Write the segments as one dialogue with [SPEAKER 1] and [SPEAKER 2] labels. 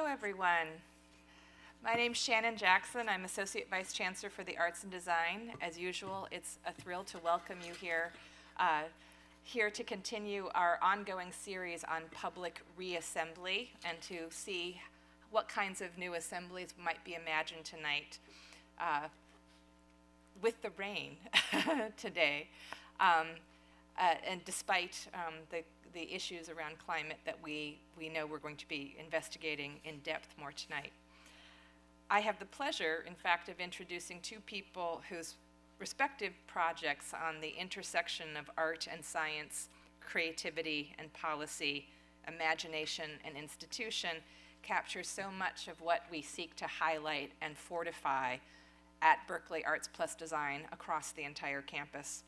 [SPEAKER 1] everyone. My name's Shannon Jackson. I'm Associate Vice Chancellor for the Arts and Design. As usual, it's a thrill to welcome you here to continue our ongoing series on public reassembly and to see what kinds of new assemblies might be imagined tonight with the rain today. And despite the issues around climate that we know we're going to be investigating in depth more tonight. I have the pleasure, in fact, of introducing two people whose respective projects on the intersection of art and science, creativity and policy, imagination and institution capture so much of what we seek to highlight and fortify at Berkeley Arts Plus Design across the entire campus.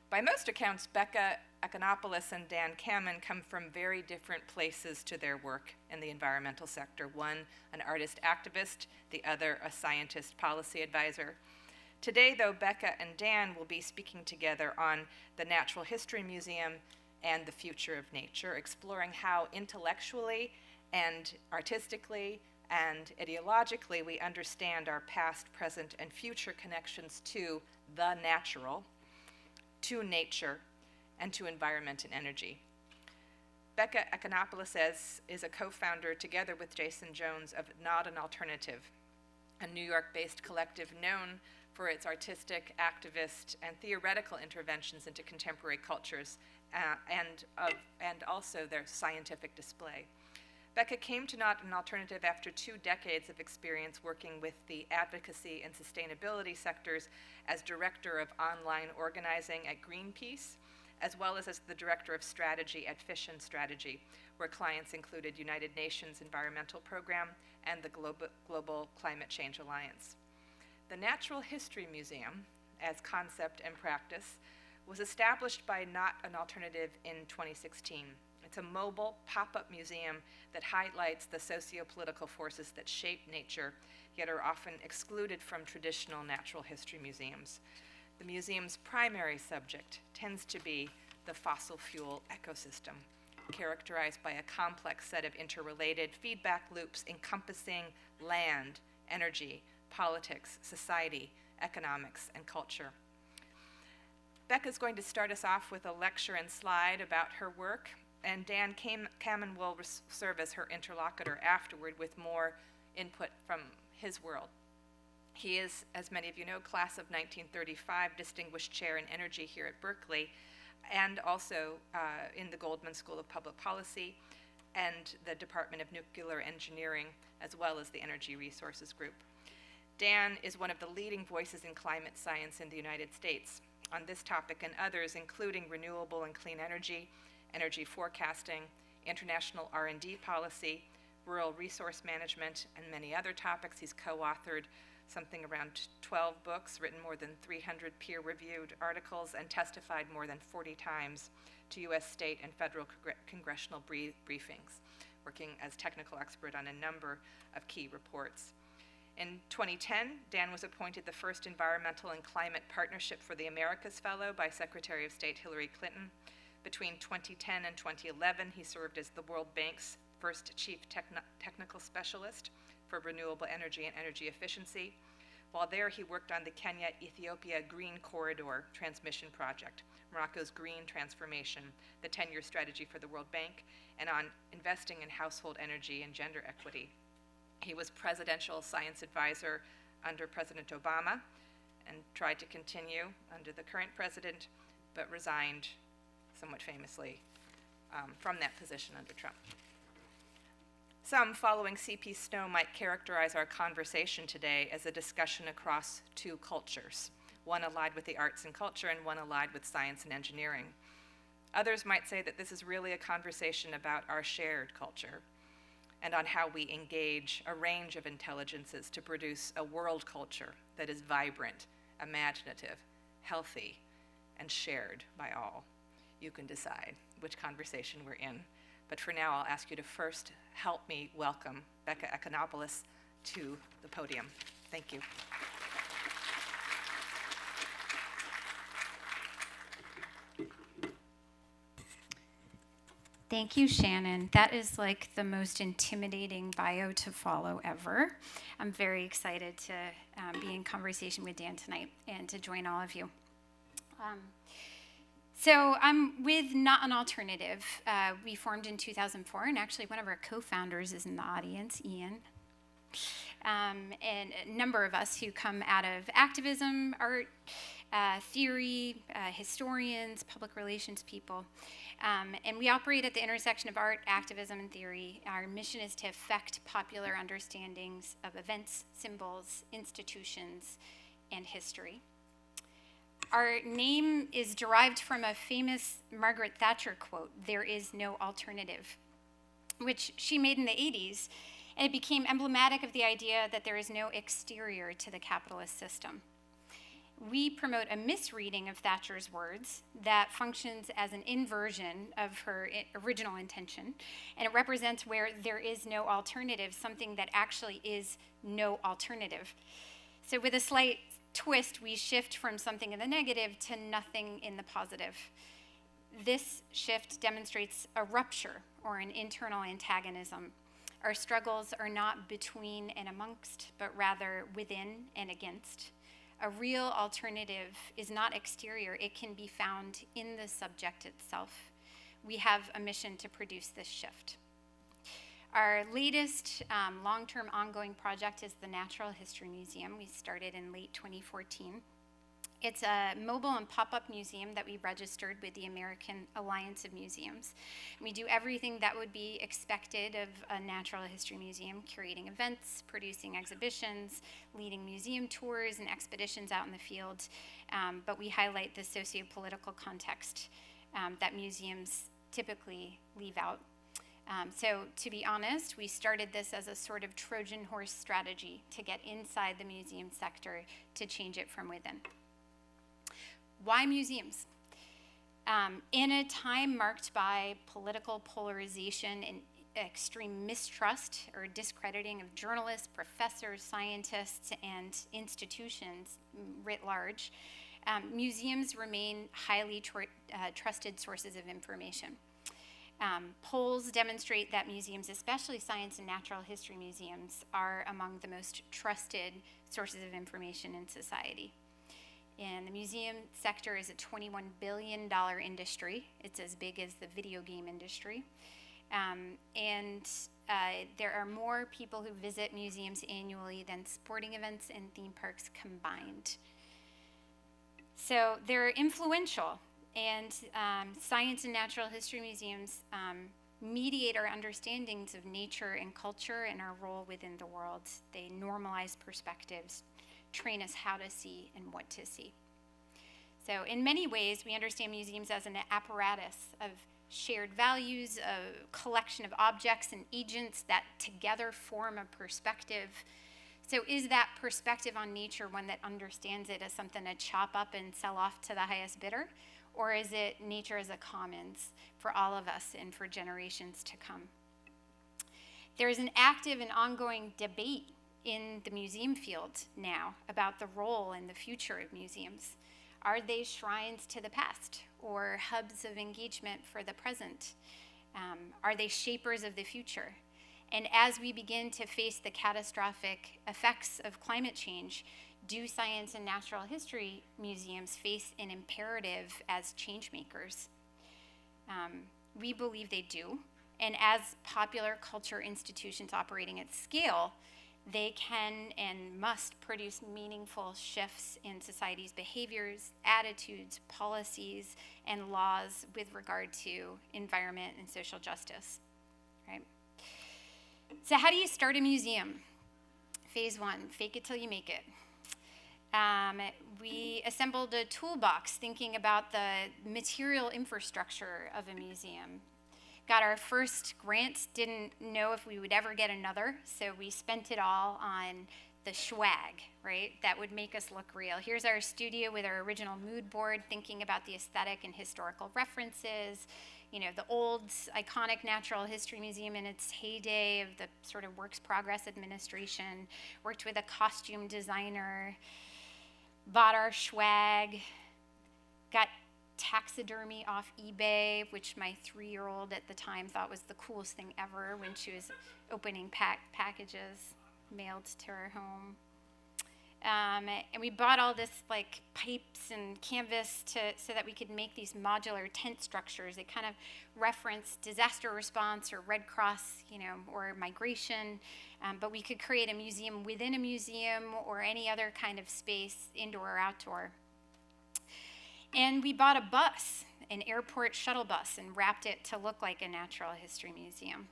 [SPEAKER 1] By most accounts, Beka, Economopoulos, and Dan Kammen come from very different places to their work in the environmental sector. One, an artist activist, the other, a scientist policy advisor. Today, though, Beka and Dan will be speaking together on the Natural History Museum and the future of nature, exploring how intellectually and artistically and ideologically we understand our past, present, and future connections to the natural, to nature, and to environment and energy. Beka Economopoulos is a co-founder, together with Jason Jones, of Not an Alternative, a New York-based collective known for its artistic, activist, and theoretical interventions into contemporary cultures, and also their scientific display. Beka came to Not an Alternative after 2 decades of experience working with the advocacy and sustainability sectors as director of online organizing at Greenpeace, as well as the director of strategy at Fission Strategy, where clients included United Nations Environmental Program and the Global Climate Change Alliance. The Natural History Museum, as concept and practice, was established by Not an Alternative in 2016. It's a mobile pop-up museum that highlights the socio-political forces that shape nature, yet are often excluded from traditional natural history museums. The museum's primary subject tends to be the fossil fuel ecosystem, characterized by a complex set of interrelated feedback loops encompassing land, energy, politics, society, economics, and culture. Beka is going to start us off with a lecture and slide about her work, and Dan Kammen will serve as her interlocutor afterward with more input from his world. He is, as many of you know, class of 1935, Distinguished Chair in Energy here at Berkeley, and also in the Goldman School of Public Policy and the Department of Nuclear Engineering, as well as the Energy Resources Group. Dan is one of the leading voices in climate science in the United States on this topic and others, including renewable and clean energy, energy forecasting, international R&D policy, rural resource management, and many other topics. He's co-authored something around 12 books, written more than 300 peer-reviewed articles, and testified more than 40 times to U.S. state and federal congressional briefings, working as technical expert on a number of key reports. In 2010, Dan was appointed the first Environmental and Climate Partnership for the Americas Fellow by Secretary of State Hillary Clinton. Between 2010 and 2011, he served as the World Bank's first chief technical specialist for renewable energy and energy efficiency. While there, he worked on the Kenya-Ethiopia Green Corridor Transmission Project, Morocco's green transformation, the 10-year strategy for the World Bank, and on investing in household energy and gender equity. He was presidential science advisor under President Obama and tried to continue under the current president, but resigned somewhat famously from that position under Trump. Some, following C.P. Snow, might characterize our conversation today as a discussion across 2 cultures, one allied with the arts and culture and one allied with science and engineering. Others might say that this is really a conversation about our shared culture and on how we engage a range of intelligences to produce a world culture that is vibrant, imaginative, healthy, and shared by all. You can decide which conversation we're in. But for now, I'll ask you to first help me welcome Beka Economopoulos to the podium. Thank you.
[SPEAKER 2] Thank you, Shannon. That is like the most intimidating bio to follow ever. I'm very excited to be in conversation with Dan tonight and to join all of you. So I'm with Not an Alternative. We formed in 2004, and actually one of our co-founders is in the audience, Ian. And a number of us who come out of activism, art, theory, historians, public relations people. And we operate at the intersection of art, activism, and theory. Our mission is to affect popular understandings of events, symbols, institutions, and history. Our name is derived from a famous Margaret Thatcher quote, "There is no alternative," which she made in the 80s, and it became emblematic of the idea that there is no exterior to the capitalist system. We promote a misreading of Thatcher's words that functions as an inversion of her original intention, and it represents where there is no alternative, something that actually is no alternative. So with a slight twist, we shift from something in the negative to nothing in the positive. This shift demonstrates a rupture or an internal antagonism. Our struggles are not between and amongst, but rather within and against. A real alternative is not exterior. It can be found in the subject itself. We have a mission to produce this shift. Our latest long-term ongoing project is the Natural History Museum. We started in late 2014. It's a mobile and pop-up museum that we registered with the American Alliance of Museums. We do everything that would be expected of a natural history museum, curating events, producing exhibitions, leading museum tours and expeditions out in the field, but we highlight the socio-political context that museums typically leave out. So to be honest, we started this as a sort of Trojan horse strategy to get inside the museum sector to change it from within. Why museums? In a time marked by political polarization and extreme mistrust or discrediting of journalists, professors, scientists, and institutions writ large, museums remain highly trusted sources of information. Polls demonstrate that museums, especially science and natural history museums, are among the most trusted sources of information in society. And the museum sector is a $21 billion industry. It's as big as the video game industry. There are more people who visit museums annually than sporting events and theme parks combined. So they're influential. And science and natural history museums mediate our understandings of nature and culture and our role within the world. They normalize perspectives, train us how to see and what to see. So in many ways, we understand museums as an apparatus of shared values, a collection of objects and agents that together form a perspective. So is that perspective on nature one that understands it as something to chop up and sell off to the highest bidder? Or is it nature as a commons for all of us and for generations to come? There is an active and ongoing debate in the museum field now about the role and the future of museums. Are they shrines to the past or hubs of engagement for the present? Are they shapers of the future? And as we begin to face the catastrophic effects of climate change, do science and natural history museums face an imperative as change makers? We believe they do. And as popular culture institutions operating at scale, they can and must produce meaningful shifts in society's behaviors, attitudes, policies, and laws with regard to environment and social justice, right? So how do you start a museum? Phase 1, fake it till you make it. We assembled a toolbox thinking about the material infrastructure of a museum. Got our first grant, didn't know if we would ever get another, so we spent it all on the swag, right? That would make us look real. Here's our studio with our original mood board, thinking about the aesthetic and historical references, you know, the old iconic Natural History Museum in its heyday of the sort of Works Progress Administration, worked with a costume designer, bought our swag, got taxidermy off eBay, which my 3-year-old at the time thought was the coolest thing ever when she was opening packages mailed to her home. And we bought all this like pipes and canvas so that we could make these modular tent structures. They kind of reference disaster response or Red Cross, or migration, but we could create a museum within a museum or any other kind of space, indoor or outdoor. And we bought a bus, an airport shuttle bus, and wrapped it to look like a natural history museum.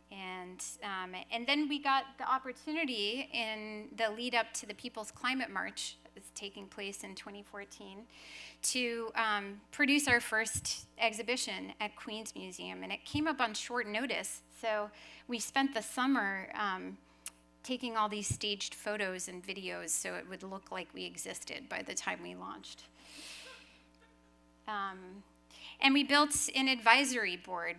[SPEAKER 2] And then we got the opportunity in the lead up to the People's Climate March that's taking place in 2014 to produce our first exhibition at Queens Museum. And it came up on short notice. So we spent the summer taking all these staged photos and videos so it would look like we existed by the time we launched. And we built an advisory board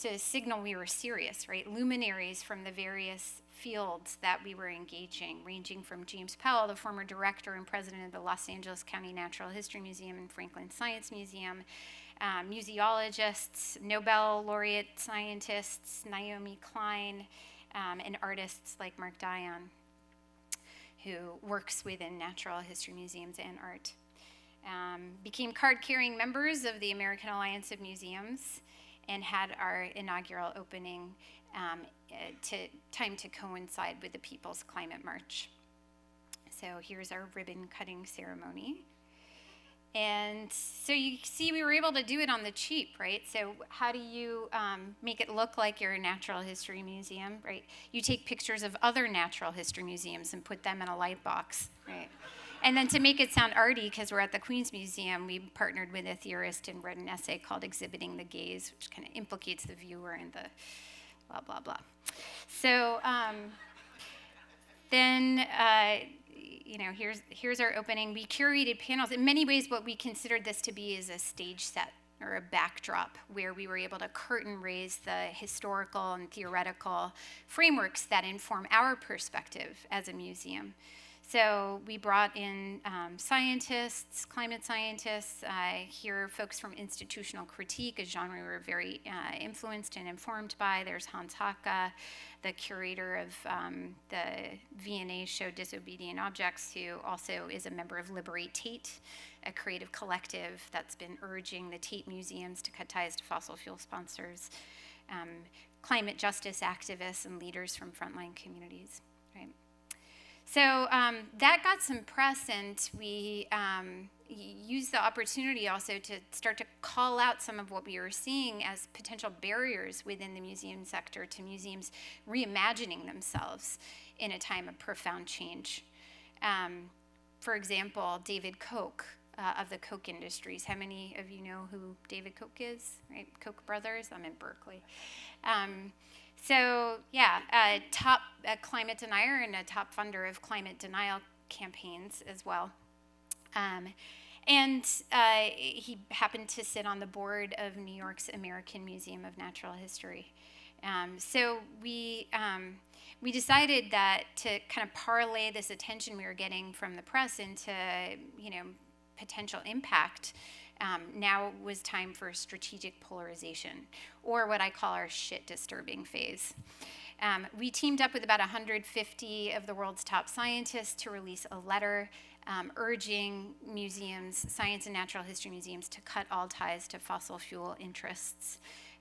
[SPEAKER 2] to signal we were serious, right? Luminaries from the various fields that we were engaging, ranging from James Powell, the former director and president of the Los Angeles County Natural History Museum and Franklin Science Museum, museologists, Nobel laureate scientists, Naomi Klein, and artists like Mark Dion, who works within natural history museums and art. Became card-carrying members of the American Alliance of Museums, and had our inaugural opening time to coincide with the People's Climate March. So here's our ribbon cutting ceremony. And so you see we were able to do it on the cheap, right? So how do you make it look like you're a natural history museum, right? You take pictures of other natural history museums and put them in a light box, right? And then to make it sound arty, because we're at the Queens Museum, we partnered with a theorist and wrote an essay called Exhibiting the Gaze, which kind of implicates the viewer in the blah, blah, blah. So then, here's our opening. We curated panels. In many ways, what we considered this to be is a stage set or a backdrop where we were able to curtain raise the historical and theoretical frameworks that inform our perspective as a museum. So we brought in scientists, climate scientists, here folks from institutional critique, a genre we were very influenced and informed by. There's Hans Hacke, the curator of the V&A show Disobedient Objects, who also is a member of Liberate Tate, a creative collective that's been urging the Tate museums to cut ties to fossil fuel sponsors, climate justice activists and leaders from frontline communities, right? So that got some press, and we used the opportunity also to start to call out some of what we were seeing as potential barriers within the museum sector to museums reimagining themselves in a time of profound change. For example, David Koch of the Koch Industries. How many of you know who David Koch is? Right, Koch brothers. I'm in Berkeley. So yeah, a top climate denier and a top funder of climate denial campaigns as well. And he happened to sit on the board of New York's American Museum of Natural History. So we decided that to kind of parlay this attention we were getting from the press into, potential impact, now was time for strategic polarization, or what I call our shit disturbing phase. We teamed up with about 150 of the world's top scientists to release a letter urging museums, science and natural history museums, to cut all ties to fossil fuel interests.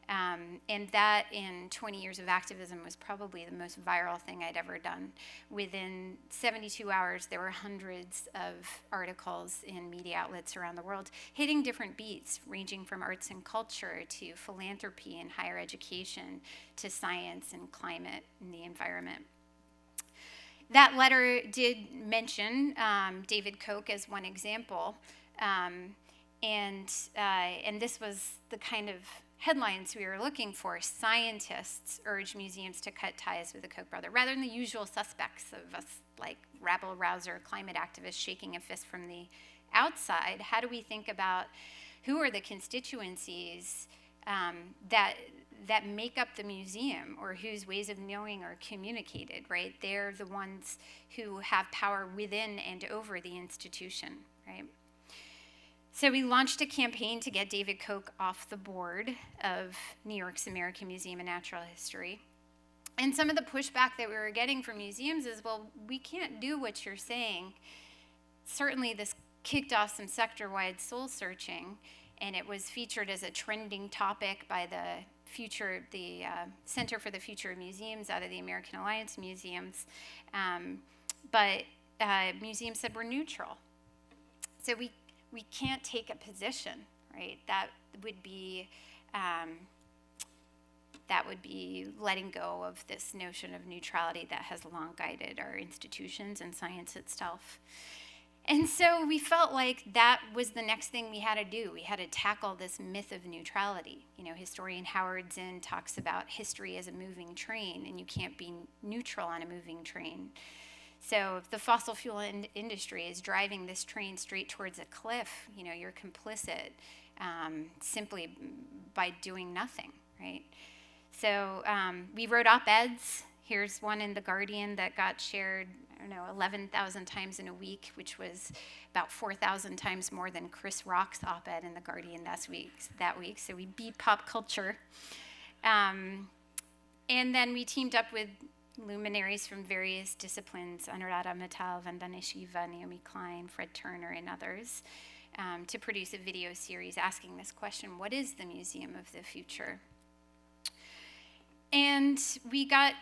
[SPEAKER 2] And that, in 20 years of activism, was probably the most viral thing I'd ever done. Within 72 hours, there were hundreds of articles in media outlets around the world hitting different beats, ranging from arts and culture to philanthropy and higher education to science and climate and the environment. That letter did mention David Koch as one example, and this was the kind of headlines we were looking for. Scientists urge museums to cut ties with the Koch brother, rather than the usual suspects of us, like rabble-rouser climate activists shaking a fist from the outside. How do we think about who are the constituencies that make up the museum, or whose ways of knowing are communicated, right? They're the ones who have power within and over the institution, right? So we launched a campaign to get David Koch off the board of New York's American Museum of Natural History. And some of the pushback that we were getting from museums is, well, we can't do what you're saying. Certainly this kicked off some sector-wide soul searching, and it was featured as a trending topic by the Center for the Future of Museums out of the American Alliance Museums. But museums said we're neutral. So we can't take a position, right? That would be letting go of this notion of neutrality that has long guided our institutions and science itself. And so we felt like that was the next thing we had to do. We had to tackle this myth of neutrality. You know, historian Howard Zinn talks about history as a moving train, and you can't be neutral on a moving train. So if the fossil fuel industry is driving this train straight towards a cliff, you know, you're complicit simply by doing nothing, right? So we wrote op-eds. Here's one in The Guardian that got shared, 11,000 times in a week, which was about 4,000 times more than Chris Rock's op-ed in The Guardian that week. So we beat pop culture. And then we teamed up with luminaries from various disciplines, Anuradha Mittal, Vandana Shiva, Naomi Klein, Fred Turner, and others, to produce a video series asking this question: what is the Museum of the Future? And we got,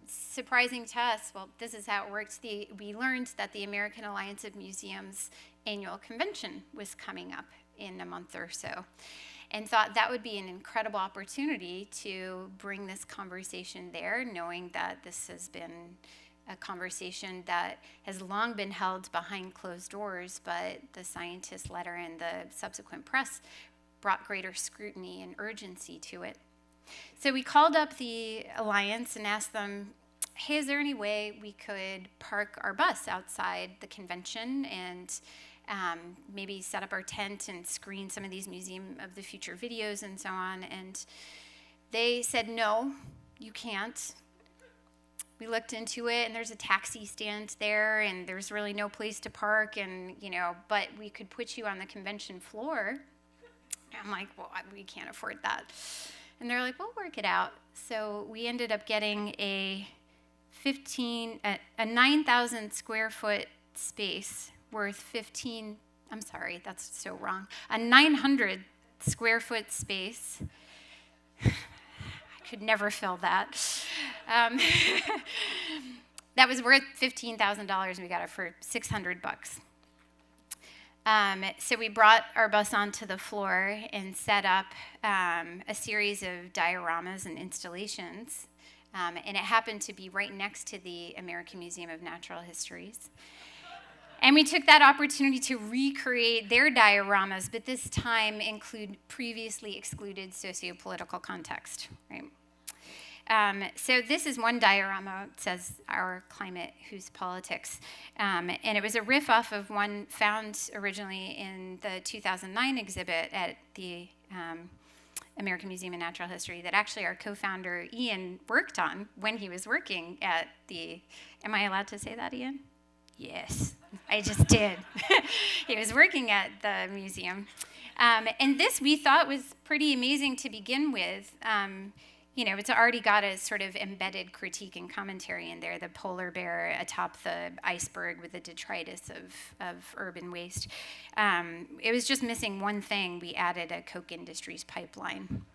[SPEAKER 2] surprising to us, well, this is how it works. We learned that the American Alliance of Museums annual convention was coming up in a month or so, and thought that would be an incredible opportunity to bring this conversation there, knowing that this has been a conversation that has long been held behind closed doors, but the scientist letter and the subsequent press brought greater scrutiny and urgency to it. So we called up the Alliance and asked them, hey, is there any way we could park our bus outside the convention and maybe set up our tent and screen some of these Museum of the Future videos and so on? And they said, no, you can't. We looked into it, and there's a taxi stand there, and there's really no place to park, and but we could put you on the convention floor. I'm like, well, we can't afford that. And they're like, we'll work it out. So we ended up getting a 9,000 square foot space worth a 900 square foot space. I could never fill that. That was worth $15,000, and we got it for $600. So we brought our bus onto the floor and set up a series of dioramas and installations, and it happened to be right next to the American Museum of Natural Histories. And we took that opportunity to recreate their dioramas, but this time include previously excluded sociopolitical context, right? So this is one diorama. It says "Our Climate, Whose Politics," and it was a riff off of one found originally in the 2009 exhibit at the American Museum of Natural History that actually our co-founder Ian worked on when he was working at the. Am I allowed to say that, Ian? Yes, I just did. He was working at the museum, and this we thought was pretty amazing to begin with. It's already got a sort of embedded critique and commentary in there, the polar bear atop the iceberg with the detritus of urban waste. It was just missing one thing. We added a Koch Industries pipeline.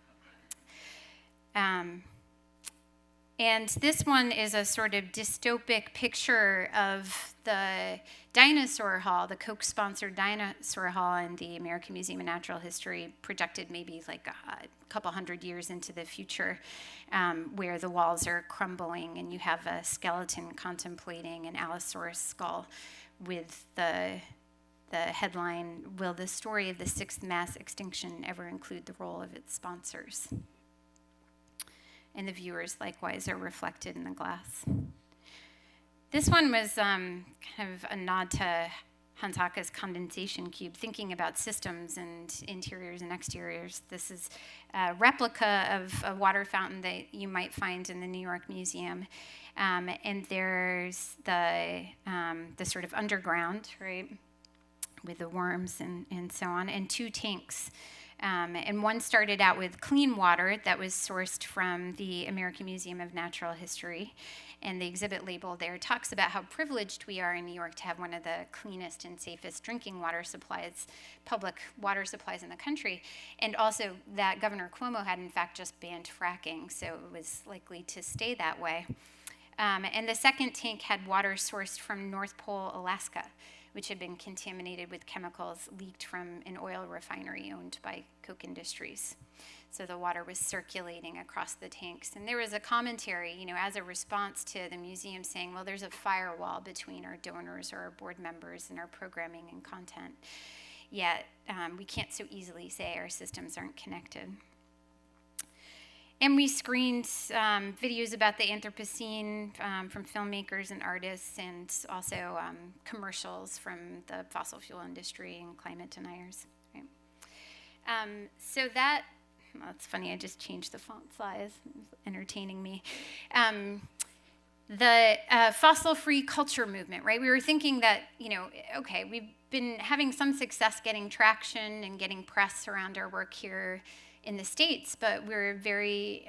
[SPEAKER 2] And this one is a sort of dystopic picture of the Dinosaur Hall, the Koch-sponsored Dinosaur Hall in the American Museum of Natural History, projected maybe like a couple hundred years into the future, where the walls are crumbling and you have a skeleton contemplating an Allosaurus skull with the headline, "Will the story of the sixth mass extinction ever include the role of its sponsors?" And the viewers likewise are reflected in the glass. This one was kind of a nod to Hansaka's condensation cube, thinking about systems and interiors and exteriors. This is a replica of a water fountain that you might find in the New York Museum. And there's the sort of underground, right? with the worms and so on, and 2 tanks. And one started out with clean water that was sourced from the American Museum of Natural History. And the exhibit label there talks about how privileged we are in New York to have one of the cleanest and safest drinking water supplies, public water supplies in the country. And also that Governor Cuomo had in fact just banned fracking, so it was likely to stay that way. And the second tank had water sourced from North Pole, Alaska, which had been contaminated with chemicals leaked from an oil refinery owned by Koch Industries. So the water was circulating across the tanks. And there was a commentary, as a response to the museum saying, well, there's a firewall between our donors or our board members and our programming and content. Yet we can't so easily say our systems aren't connected. And we screened videos about the Anthropocene from filmmakers and artists, and also commercials from the fossil fuel industry and climate deniers. Right? So that's funny, I just changed the font size. It was entertaining me. The fossil-free culture movement, right? We were thinking that, okay, we've been having some success getting traction and getting press around our work here in the States, but we're very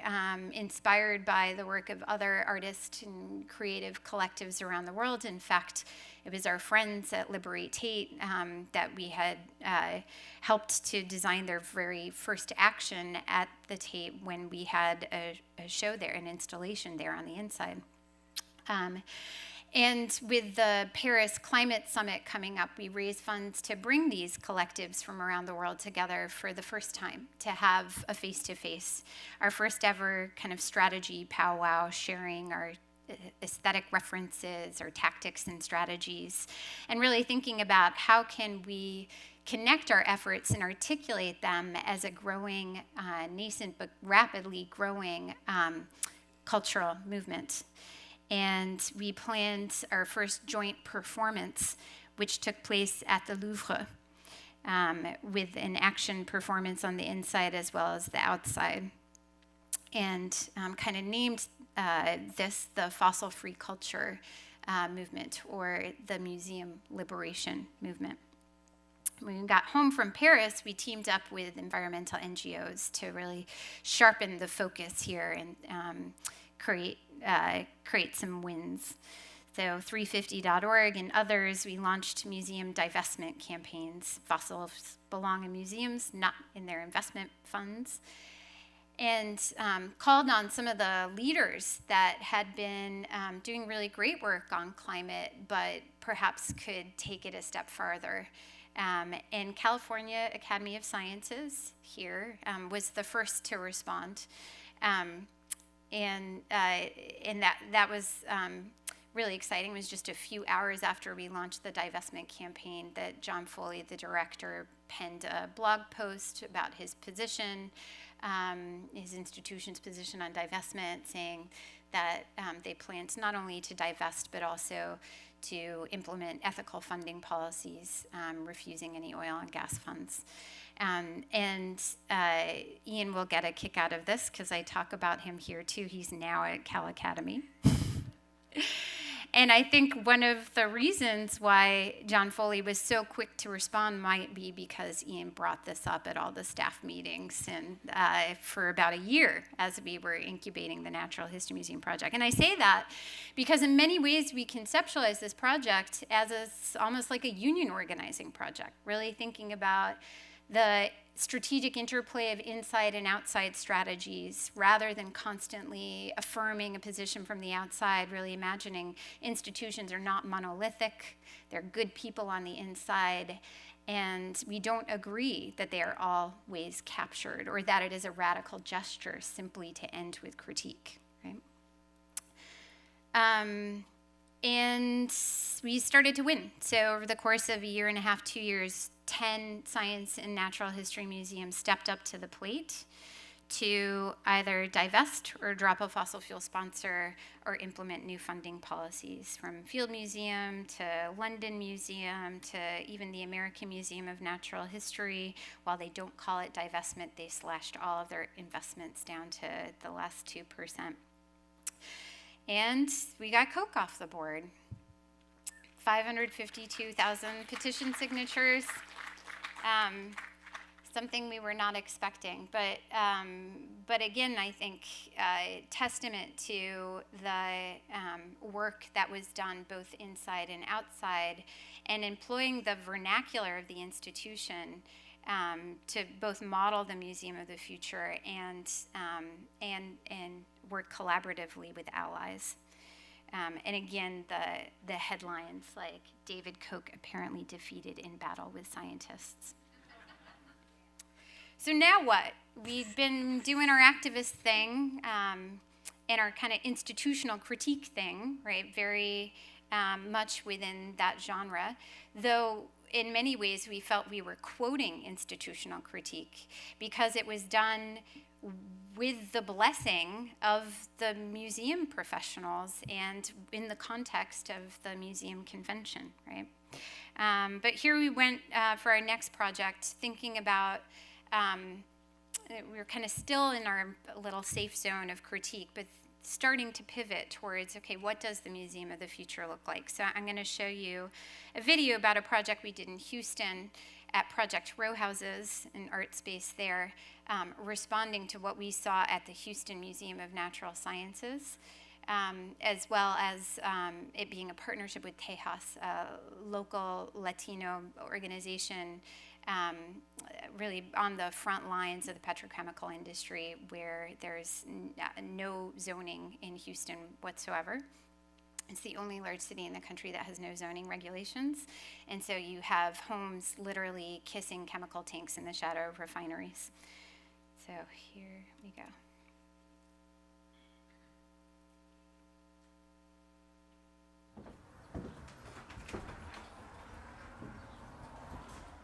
[SPEAKER 2] inspired by the work of other artists and creative collectives around the world. In fact, it was our friends at Liberate Tate that we had helped to design their very first action at the Tate when we had a show there, an installation there on the inside. And with the Paris Climate Summit coming up, we raised funds to bring these collectives from around the world together for the first time, to have a face-to-face, our first ever kind of strategy powwow, sharing our aesthetic references, our tactics and strategies, and really thinking about how can we connect our efforts and articulate them as a growing, nascent but rapidly growing cultural movement. And we planned our first joint performance, which took place at the Louvre, with an action performance on the inside as well as the outside. And kind of named this the fossil-free culture movement, or the museum liberation movement. When we got home from Paris, we teamed up with environmental NGOs to really sharpen the focus here and create some wins. So 350.org and others, we launched museum divestment campaigns. Fossils belong in museums, not in their investment funds. And called on some of the leaders that had been doing really great work on climate, but perhaps could take it a step farther. And California Academy of Sciences here was the first to respond. And that was really exciting. It was just a few hours after we launched the divestment campaign that John Foley, the director, penned a blog post about his position, his institution's position on divestment, saying that they planned not only to divest, but also to implement ethical funding policies, refusing any oil and gas funds. And Ian will get a kick out of this because I talk about him here too. He's now at Cal Academy. And I think one of the reasons why John Foley was so quick to respond might be because Ian brought this up at all the staff meetings and for about a year as we were incubating the Natural History Museum project. And I say that because in many ways we conceptualize this project as almost like a union organizing project, really thinking about the strategic interplay of inside and outside strategies, rather than constantly affirming a position from the outside, really imagining institutions are not monolithic, they're good people on the inside, and we don't agree that they are always captured or that it is a radical gesture simply to end with critique, right? And we started to win. So over the course of a year and a half, 2 years, 10 science and natural history museums stepped up to the plate to either divest or drop a fossil fuel sponsor or implement new funding policies, from Field Museum to London Museum to even the American Museum of Natural History. While they don't call it divestment, they slashed all of their investments down to the last 2%. And we got Koch off the board. 552,000 petition signatures. Something we were not expecting, but again, I think testament to the work that was done both inside and outside, and employing the vernacular of the institution to both model the Museum of the Future and work collaboratively with allies. And again, the headlines like David Koch apparently defeated in battle with scientists. So now what? We've been doing our activist thing and our kind of institutional critique thing, right? Very much within that genre, though in many ways we felt we were quoting institutional critique because it was done with the blessing of the museum professionals and in the context of the museum convention, right? But here we went for our next project thinking about we were kind of still in our little safe zone of critique, but starting to pivot towards, okay, what does the Museum of the Future look like? So I'm going to show you a video about a project we did in Houston at Project Row Houses, an art space there, responding to what we saw at the Houston Museum of Natural Sciences, as well as it being a partnership with Tejas, a local Latino organization really on the front lines of the petrochemical industry where there's no zoning in Houston whatsoever. It's the only large city in the country that has no zoning regulations. And so you have homes literally kissing chemical tanks in the shadow of refineries. So here we go.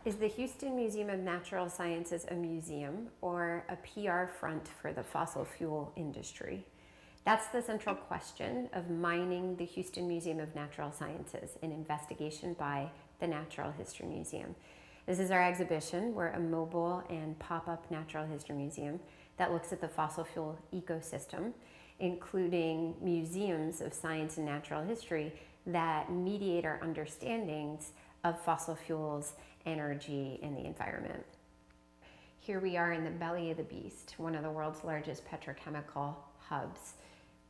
[SPEAKER 3] Is the Houston Museum of Natural Sciences a museum or a PR front for the fossil fuel industry? That's the central question of mining the Houston Museum of Natural Sciences, an investigation by the Natural History Museum. This is our exhibition. We're a mobile and pop-up natural history museum that looks at the fossil fuel ecosystem, including museums of science and natural history that mediate our understandings of fossil fuels, energy, and the environment. Here we are in the belly of the beast, one of the world's largest petrochemical hubs,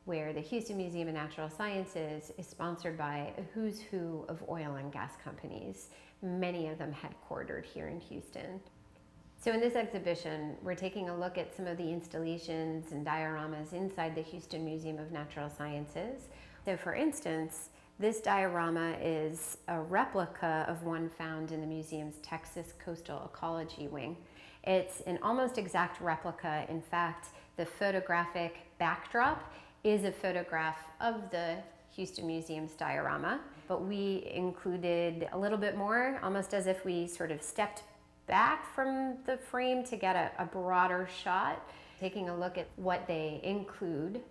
[SPEAKER 3] where the Houston Museum of Natural Sciences is sponsored by a who's who of oil and gas companies, many of them headquartered here in Houston. So in this exhibition, we're taking a look at some of the installations and dioramas inside the Houston Museum of Natural Sciences. So for instance, this diorama is a replica of one found in the museum's Texas Coastal Ecology Wing. It's an almost exact replica. In fact, the photographic backdrop is a photograph of the Houston Museum's diorama, but we included a little bit more, almost as if we sort of stepped back from the frame to get a broader shot, taking a look at what they include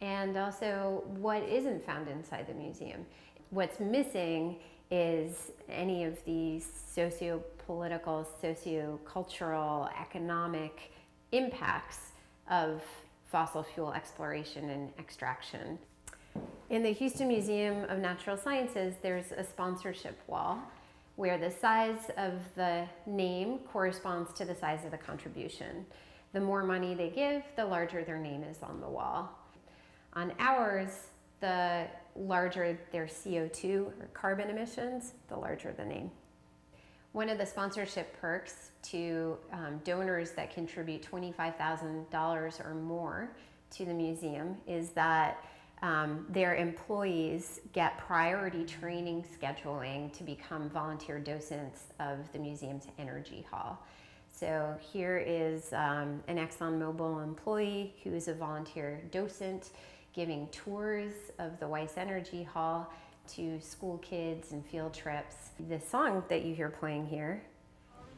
[SPEAKER 3] and also what isn't found inside the museum. What's missing is any of these socio-political, socio-cultural, economic impacts of fossil fuel exploration and extraction. In the Houston Museum of Natural Sciences, there's a sponsorship wall where the size of the name corresponds to the size of the contribution. The more money they give, the larger their name is on the wall. On ours, the larger their CO2 or carbon emissions, the larger the name. One of the sponsorship perks to donors that contribute $25,000 or more to the museum is that their employees get priority training scheduling to become volunteer docents of the museum's Energy Hall. So here is an ExxonMobil employee who is a volunteer docent giving tours of the Weiss Energy Hall to school kids and field trips. The song that you hear playing here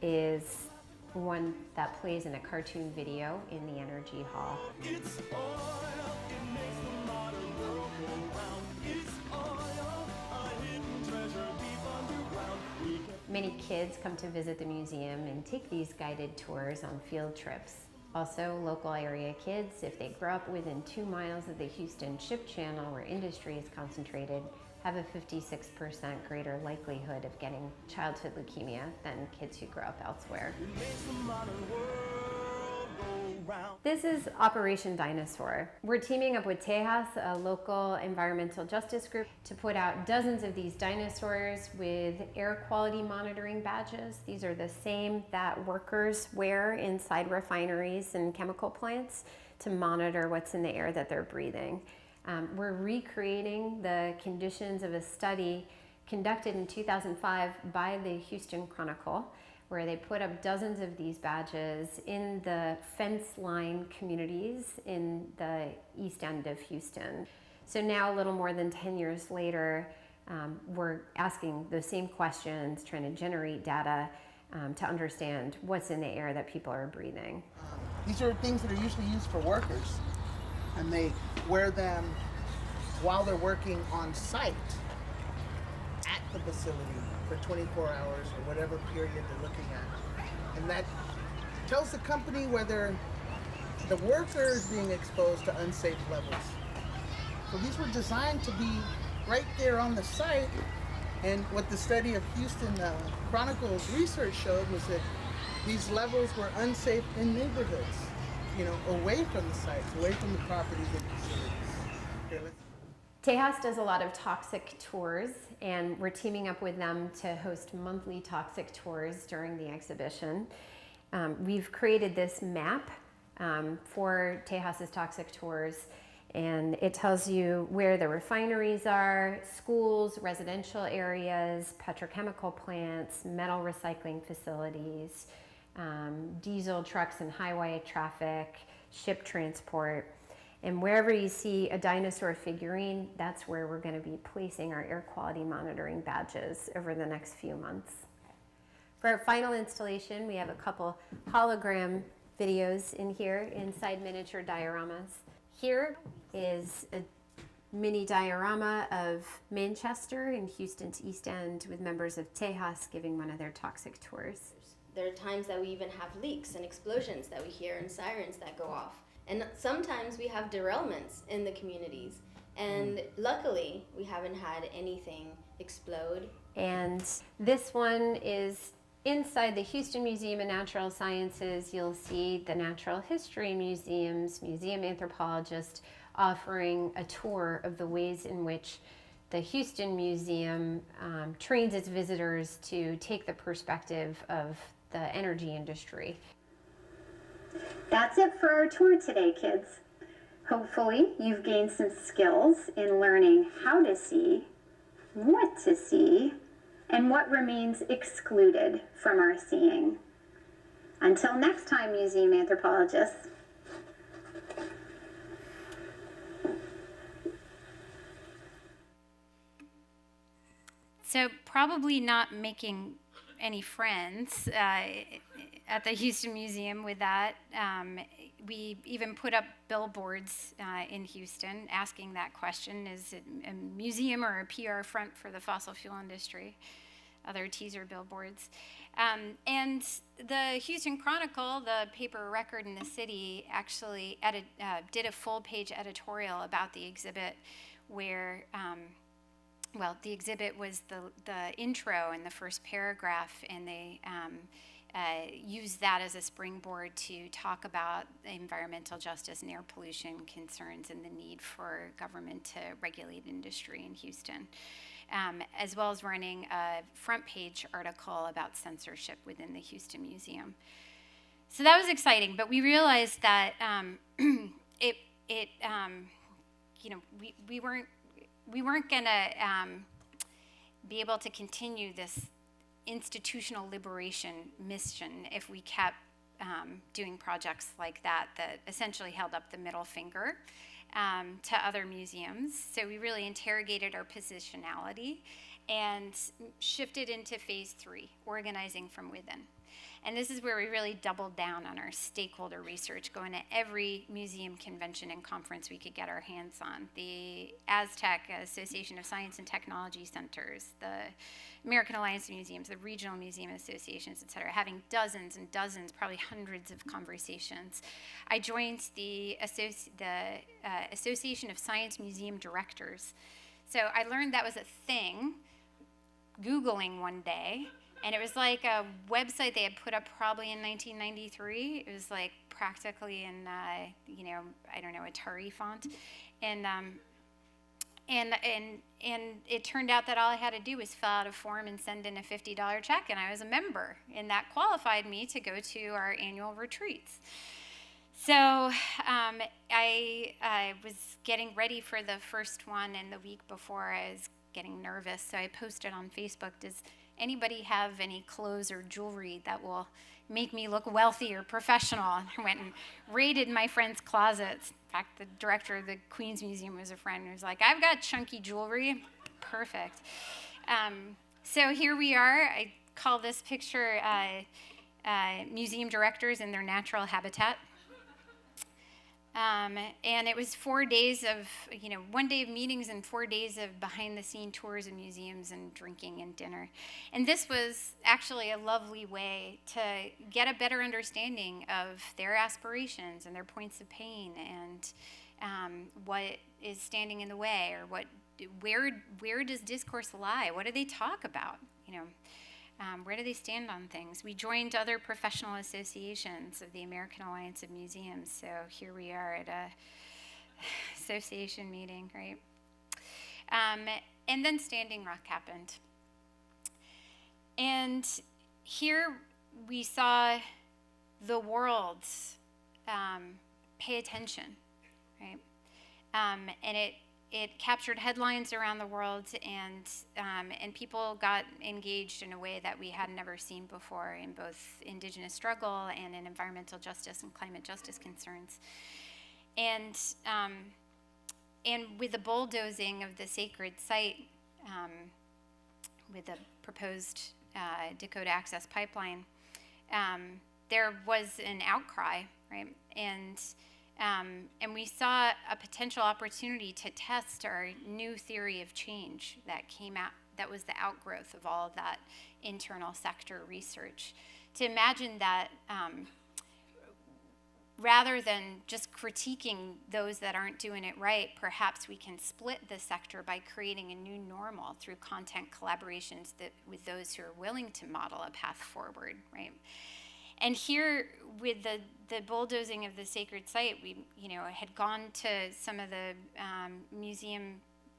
[SPEAKER 3] is one that plays in a cartoon video in the Energy Hall. It's oil, it makes the modern world go round. It's oil, a hidden treasure deep underground. Many kids come to visit the museum and take these guided tours on field trips. Also, local area kids, if they grow up within 2 miles of the Houston Ship Channel where industry is concentrated, have a 56% greater likelihood of getting childhood leukemia than kids who grow up elsewhere. This is Operation Dinosaur. We're teaming up with Tejas, a local environmental justice group, to put out dozens of these dinosaurs with air quality monitoring badges. These are the same that workers wear inside refineries and chemical plants to monitor what's in the air that they're breathing. We're recreating the conditions of a study conducted in 2005 by the Houston Chronicle, where they put up dozens of these badges in the fence line communities in the east end of Houston. So now, a little more than 10 years later, we're asking the same questions, trying to generate data to understand what's in the air that people are breathing.
[SPEAKER 4] These are things that are usually used for workers, and they wear them while they're working on site at the facility for 24 hours or whatever period they're looking at. And that tells the company whether the worker is being exposed to unsafe levels. So these were designed to be right there on the site, and what the study of Houston Chronicle's research showed was that these levels were unsafe in neighborhoods, away from the sites, away from the properties and facilities.
[SPEAKER 3] Tejas does a lot of toxic tours, and we're teaming up with them to host monthly toxic tours during the exhibition. We've created this map for Tejas's toxic tours, and it tells you where the refineries are, schools, residential areas, petrochemical plants, metal recycling facilities, diesel trucks and highway traffic, ship transport. And wherever you see a dinosaur figurine, that's where we're going to be placing our air quality monitoring badges over the next few months. For our final installation, we have a couple hologram videos in here inside miniature dioramas. Here is a mini diorama of Manchester in Houston's East End with members of Tejas giving one of their toxic tours.
[SPEAKER 5] There are times that we even have leaks and explosions that we hear and sirens that go off. And sometimes we have derailments in the communities. And luckily, we haven't had anything explode.
[SPEAKER 3] And this one is inside the Houston Museum of Natural Sciences. You'll see the Natural History Museum's museum anthropologist offering a tour of the ways in which the Houston Museum trains its visitors to take the perspective of the energy industry.
[SPEAKER 6] That's it for our tour today, kids. Hopefully, you've gained some skills in learning how to see, what to see, and what remains excluded from our seeing. Until next time, museum anthropologists.
[SPEAKER 2] So probably not making any friends at the Houston Museum with that. We even put up billboards in Houston asking that question: is it a museum or a PR front for the fossil fuel industry? Other teaser billboards. And the Houston Chronicle, the paper record in the city, actually did a full-page editorial about the exhibit where the exhibit was the intro in the first paragraph, and they used that as a springboard to talk about environmental justice and air pollution concerns and the need for government to regulate industry in Houston, as well as running a front page article about censorship within the Houston Museum. So that was exciting, but we realized that we weren't going to be able to continue this institutional liberation mission if we kept doing projects like that essentially held up the middle finger to other museums. So we really interrogated our positionality and shifted into phase 3, organizing from within. And this is where we really doubled down on our stakeholder research, going to every museum convention and conference we could get our hands on. The Aztec Association of Science and Technology Centers, the American Alliance of Museums, the regional museum associations, et cetera, having dozens and dozens, probably hundreds of conversations. I joined the Association of Science Museum Directors So I learned that was a thing, Googling one day, and it was like a website they had put up probably in 1993. It was like practically in, I don't know, Atari font. And it turned out that all I had to do was fill out a form and send in a $50 check, and I was a member, and that qualified me to go to our annual retreats. So I was getting ready for the first one, and the week before I was getting nervous, so I posted on Facebook, does anybody have any clothes or jewelry that will make me look wealthy or professional? And I went and raided my friends' closets. In fact, the director of the Queens Museum was a friend who was like, I've got chunky jewelry. Perfect. So here we are. I call this picture museum directors in their natural habitat. And it was 4 days of, 1 day of meetings and 4 days of behind-the-scene tours of museums and drinking and dinner. And this was actually a lovely way to get a better understanding of their aspirations and their points of pain and what is standing in the way, or where does discourse lie? What do they talk about? Where do they stand on things? We joined other professional associations of the American Alliance of Museums, so here we are at a association meeting, right? And then Standing Rock happened. And here we saw the world pay attention, right? And it captured headlines around the world, and people got engaged in a way that we had never seen before in both indigenous struggle and in environmental justice and climate justice concerns. And with the bulldozing of the sacred site, with the proposed Dakota Access Pipeline, there was an outcry, right? And we saw a potential opportunity to test our new theory of change that came out, that was the outgrowth of all of that internal sector research. To imagine that rather than just critiquing those that aren't doing it right, perhaps we can split the sector by creating a new normal through content collaborations with those who are willing to model a path forward, right? And here, with the bulldozing of the sacred site, we had gone to some of the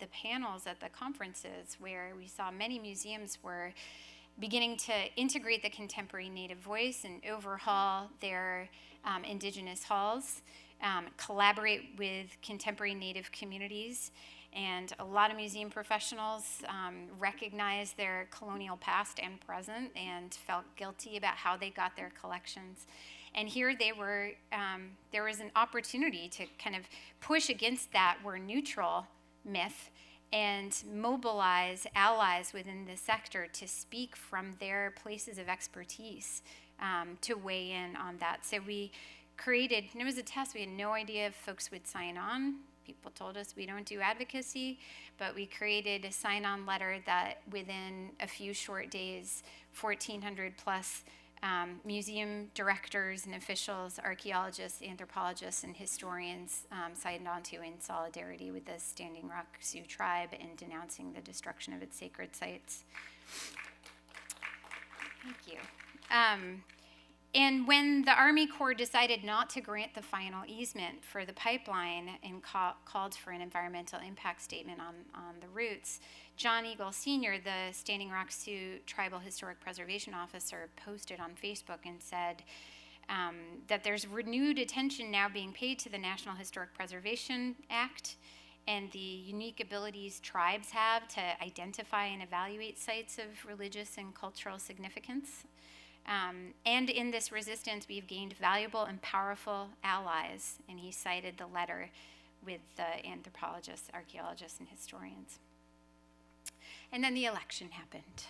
[SPEAKER 2] the panels at the conferences, where we saw many museums were beginning to integrate the contemporary Native voice and overhaul their indigenous halls, collaborate with contemporary Native communities. And a lot of museum professionals recognized their colonial past and present and felt guilty about how they got their collections. And here they were, there was an opportunity to kind of push against that we're neutral myth and mobilize allies within the sector to speak from their places of expertise to weigh in on that. So we created, and it was a test, we had no idea if folks would sign on. People told us we don't do advocacy, but we created a sign-on letter that within a few short days, 1,400 plus museum directors and officials, archaeologists, anthropologists, and historians signed onto in solidarity with the Standing Rock Sioux tribe in denouncing the destruction of its sacred sites. Thank you. And when the Army Corps decided not to grant the final easement for the pipeline and called for an environmental impact statement on the routes, John Eagle Sr., the Standing Rock Sioux Tribal Historic Preservation Officer, posted on Facebook and said that there's renewed attention now being paid to the National Historic Preservation Act and the unique abilities tribes have to identify and evaluate sites of religious and cultural significance. And in this resistance, we've gained valuable and powerful allies, and he cited the letter with the anthropologists, archaeologists, and historians. And then the election happened.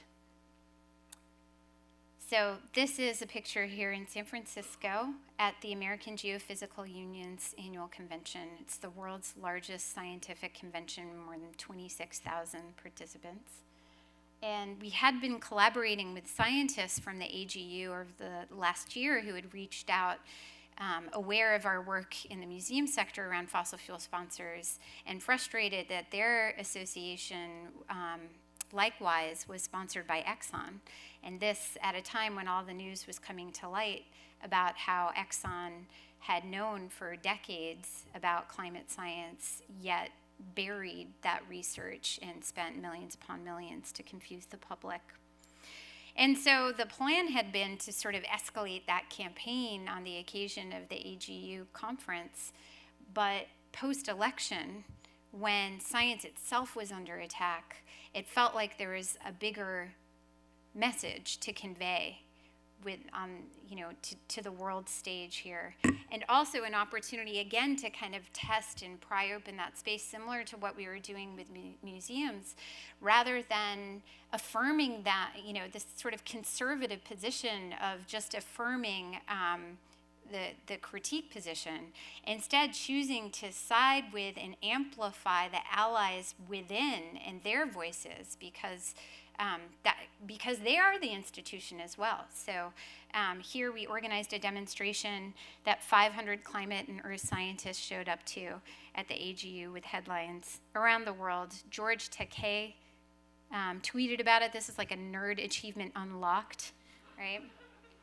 [SPEAKER 2] So this is a picture here in San Francisco at the American Geophysical Union's annual convention. It's the world's largest scientific convention, more than 26,000 participants. And we had been collaborating with scientists from the AGU over the last year who had reached out aware of our work in the museum sector around fossil fuel sponsors and frustrated that their association likewise was sponsored by Exxon. And this at a time when all the news was coming to light about how Exxon had known for decades about climate science, yet buried that research and spent millions upon millions to confuse the public. And so the plan had been to sort of escalate that campaign on the occasion of the AGU conference, but post-election, when science itself was under attack, it felt like there was a bigger message to convey with, to the world stage here. And also an opportunity, again, to kind of test and pry open that space, similar to what we were doing with museums, rather than affirming that, this sort of conservative position of just affirming the critique position, instead choosing to side with and amplify the allies within and their voices, because they are the institution as well. So here we organized a demonstration that 500 climate and earth scientists showed up to at the AGU with headlines around the world. George Takei tweeted about it. This is like a nerd achievement unlocked, right?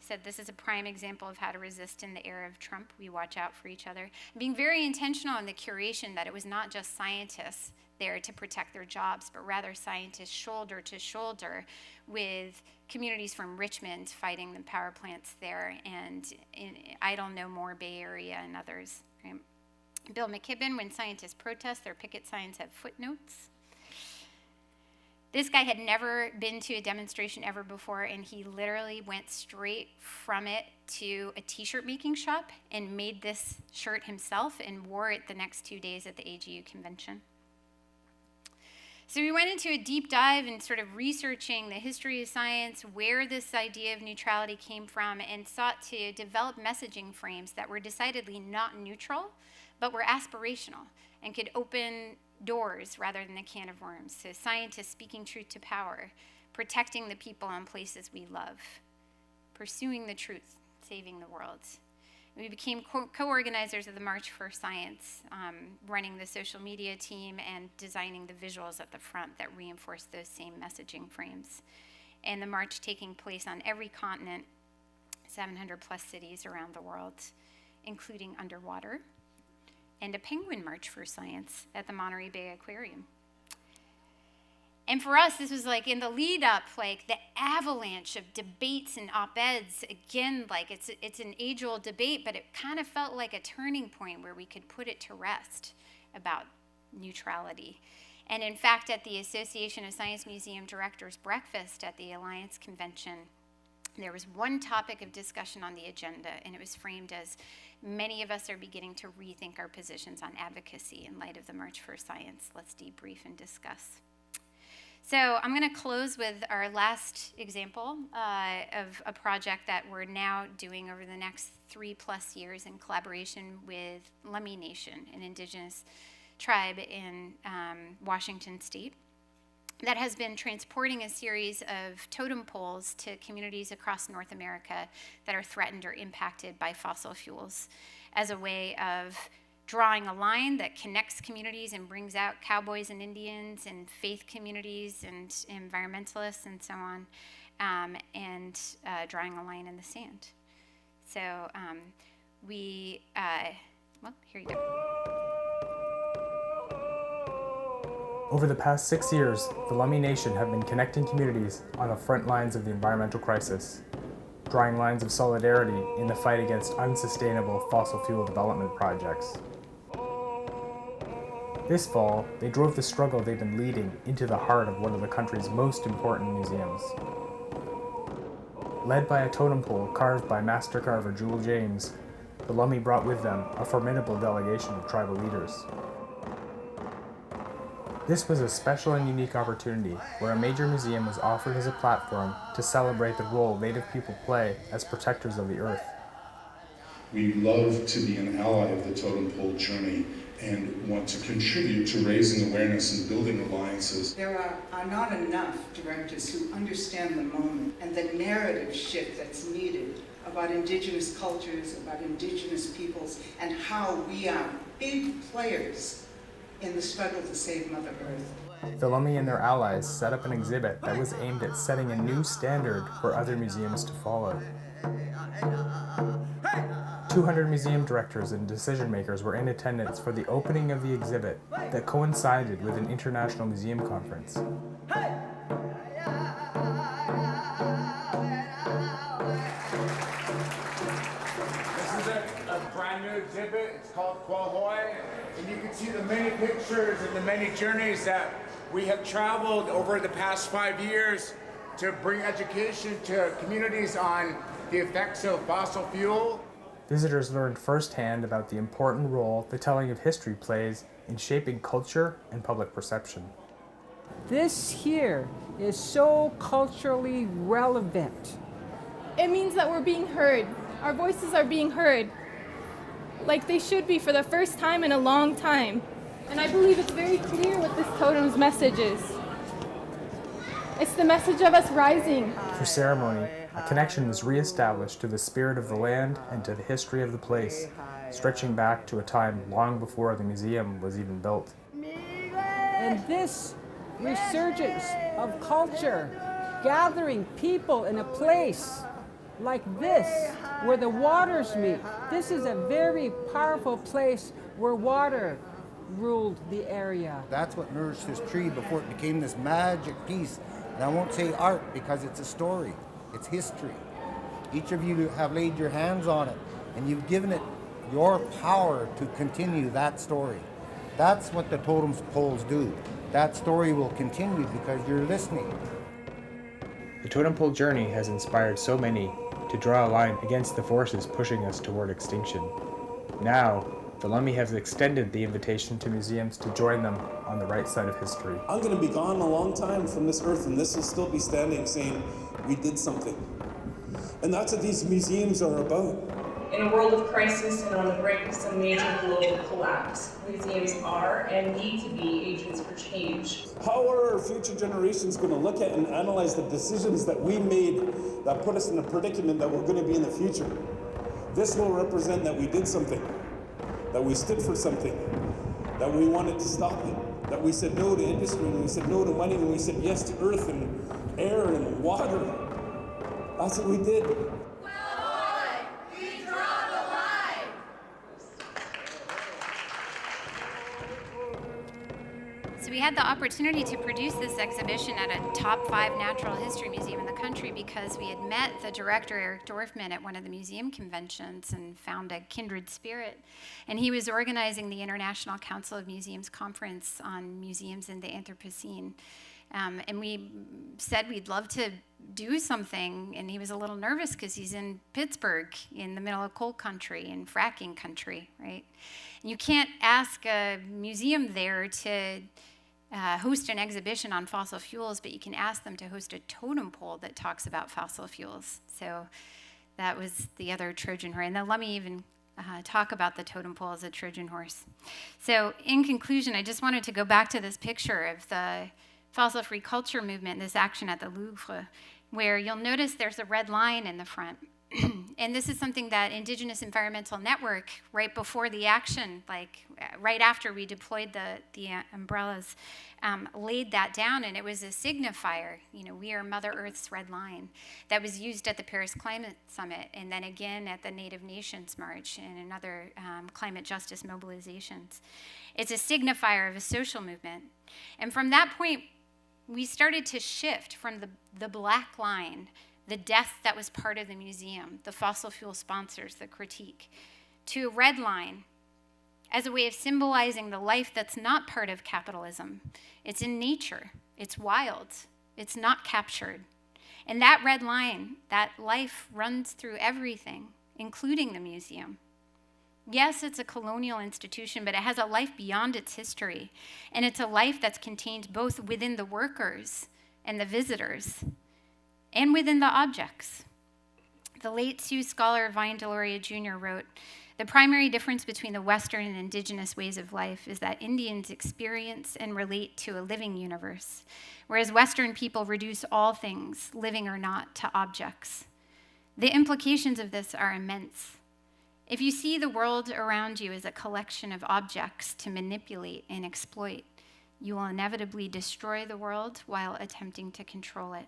[SPEAKER 2] Said this is a prime example of how to resist in the era of Trump. We watch out for each other. Being very intentional in the curation, that it was not just scientists there to protect their jobs, but rather scientists shoulder to shoulder with communities from Richmond fighting the power plants there, and in Idle No More Bay Area and others. Right? Bill McKibben, when scientists protest, their picket signs have footnotes. This guy had never been to a demonstration ever before, and he literally went straight from it to a t-shirt making shop and made this shirt himself and wore it the next 2 days at the AGU convention. So we went into a deep dive in sort of researching the history of science, where this idea of neutrality came from, and sought to develop messaging frames that were decidedly not neutral, but were aspirational and could open doors rather than a can of worms. So scientists speaking truth to power, protecting the people and places we love, pursuing the truth, saving the world. We became co-organizers of the March for Science, running the social media team and designing the visuals at the front that reinforced those same messaging frames. And the march taking place on every continent, 700 plus cities around the world, including underwater, and a penguin march for science at the Monterey Bay Aquarium. And for us, this was like in the lead up, like the avalanche of debates and op-eds. Again, like it's an age-old debate, but it kind of felt like a turning point where we could put it to rest about neutrality. And in fact, at the Association of Science Museum Directors breakfast at the Alliance Convention, there was one topic of discussion on the agenda, and it was framed as many of us are beginning to rethink our positions on advocacy in light of the March for Science. Let's debrief and discuss. So I'm going to close with our last example of a project that we're now doing over the next 3+ years in collaboration with Lummi Nation, an indigenous tribe in Washington State, that has been transporting a series of totem poles to communities across North America that are threatened or impacted by fossil fuels as a way of drawing a line that connects communities and brings out cowboys and Indians and faith communities and environmentalists and so on, and drawing a line in the sand. So well, here you go.
[SPEAKER 7] Over the past 6 years, the Lummi Nation have been connecting communities on the front lines of the environmental crisis, drawing lines of solidarity in the fight against unsustainable fossil fuel development projects. This fall, they drove the struggle they've been leading into the heart of one of the country's most important museums. Led by a totem pole carved by master carver Jewel James, the Lummi brought with them a formidable delegation of tribal leaders. This was a special and unique opportunity where a major museum was offered as a platform to celebrate the role Native people play as protectors of the earth.
[SPEAKER 8] We love to be an ally of the totem pole journey and want to contribute to raising awareness and building alliances.
[SPEAKER 9] There are not enough directors who understand the moment and the narrative shift that's needed about indigenous cultures, about indigenous peoples, and how we are big players in the struggle to save Mother Earth.
[SPEAKER 7] The Lummi and their allies set up an exhibit that was aimed at setting a new standard for other museums to follow. 200 museum directors and decision makers were in attendance for the opening of the exhibit that coincided with an international museum conference.
[SPEAKER 10] This is a brand new exhibit. It's called Quahoy, and you can see the many pictures and the many journeys that we have traveled over the past 5 years to bring education to communities on the effects of fossil fuel.
[SPEAKER 7] Visitors learned firsthand about the important role the telling of history plays in shaping culture and public perception.
[SPEAKER 11] This here is so culturally relevant.
[SPEAKER 12] It means that we're being heard. Our voices are being heard, like they should be for the first time in a long time. And I believe it's very clear what this totem's message is. It's the message of us rising.
[SPEAKER 7] Through ceremony, a connection was re-established to the spirit of the land and to the history of the place, stretching back to a time long before the museum was even built.
[SPEAKER 11] And this resurgence of culture, gathering people in a place like this, where the waters meet. This is a very powerful place where water ruled the area.
[SPEAKER 13] That's what nourished this tree before it became this magic piece. And I won't say art because it's a story. It's history. Each of you have laid your hands on it, and you've given it your power to continue that story. That's what the totem poles do. That story will continue because you're listening.
[SPEAKER 7] The totem pole journey has inspired so many to draw a line against the forces pushing us toward extinction. Now, the Lummi has extended the invitation to museums to join them on the right side of history.
[SPEAKER 14] I'm going to be gone a long time from this earth, and this will still be standing saying, we did something. And that's what these museums are about.
[SPEAKER 15] In a world of crisis and on the brink of some major global collapse, museums are and need to be agents for change.
[SPEAKER 14] How are our future generations going to look at and analyze the decisions that we made that put us in the predicament that we're going to be in the future? This will represent that we did something, that we stood for something, that we wanted to stop it, that we said no to industry, and we said no to money, and we said yes to earth and air and water. That's what we did.
[SPEAKER 2] So we had the opportunity to produce this exhibition at a top 5 natural history museum in the country because we had met the director, Eric Dorfman, at one of the museum conventions and found a kindred spirit. And he was organizing the International Council of Museums conference on museums in the Anthropocene. And we said we'd love to do something, and he was a little nervous because he's in Pittsburgh, in the middle of coal country and fracking country, right? And you can't ask a museum there to host an exhibition on fossil fuels, but you can ask them to host a totem pole that talks about fossil fuels. So that was the other Trojan horse. And then let me even talk about the totem pole as a Trojan horse. So in conclusion, I just wanted to go back to this picture of the fossil-free culture movement, this action at the Louvre, where you'll notice there's a red line in the front. And this is something that Indigenous Environmental Network, right before the action, like right after we deployed the umbrellas, laid that down, and it was a signifier. You know, we are Mother Earth's red line that was used at the Paris Climate Summit, and then again at the Native Nations March and in other climate justice mobilizations. It's a signifier of a social movement. And from that point, we started to shift from the black line, the death that was part of the museum, the fossil fuel sponsors, the critique, to a red line as a way of symbolizing the life that's not part of capitalism. It's in nature, it's wild, it's not captured. And that red line, that life runs through everything, including the museum. Yes, it's a colonial institution, but it has a life beyond its history. And it's a life that's contained both within the workers and the visitors, and within the objects. The late Sioux scholar Vine Deloria Jr. wrote, "The primary difference between the Western and indigenous ways of life is that Indians experience and relate to a living universe, whereas Western people reduce all things, living or not, to objects. The implications of this are immense. If you see the world around you as a collection of objects to manipulate and exploit, you will inevitably destroy the world while attempting to control it.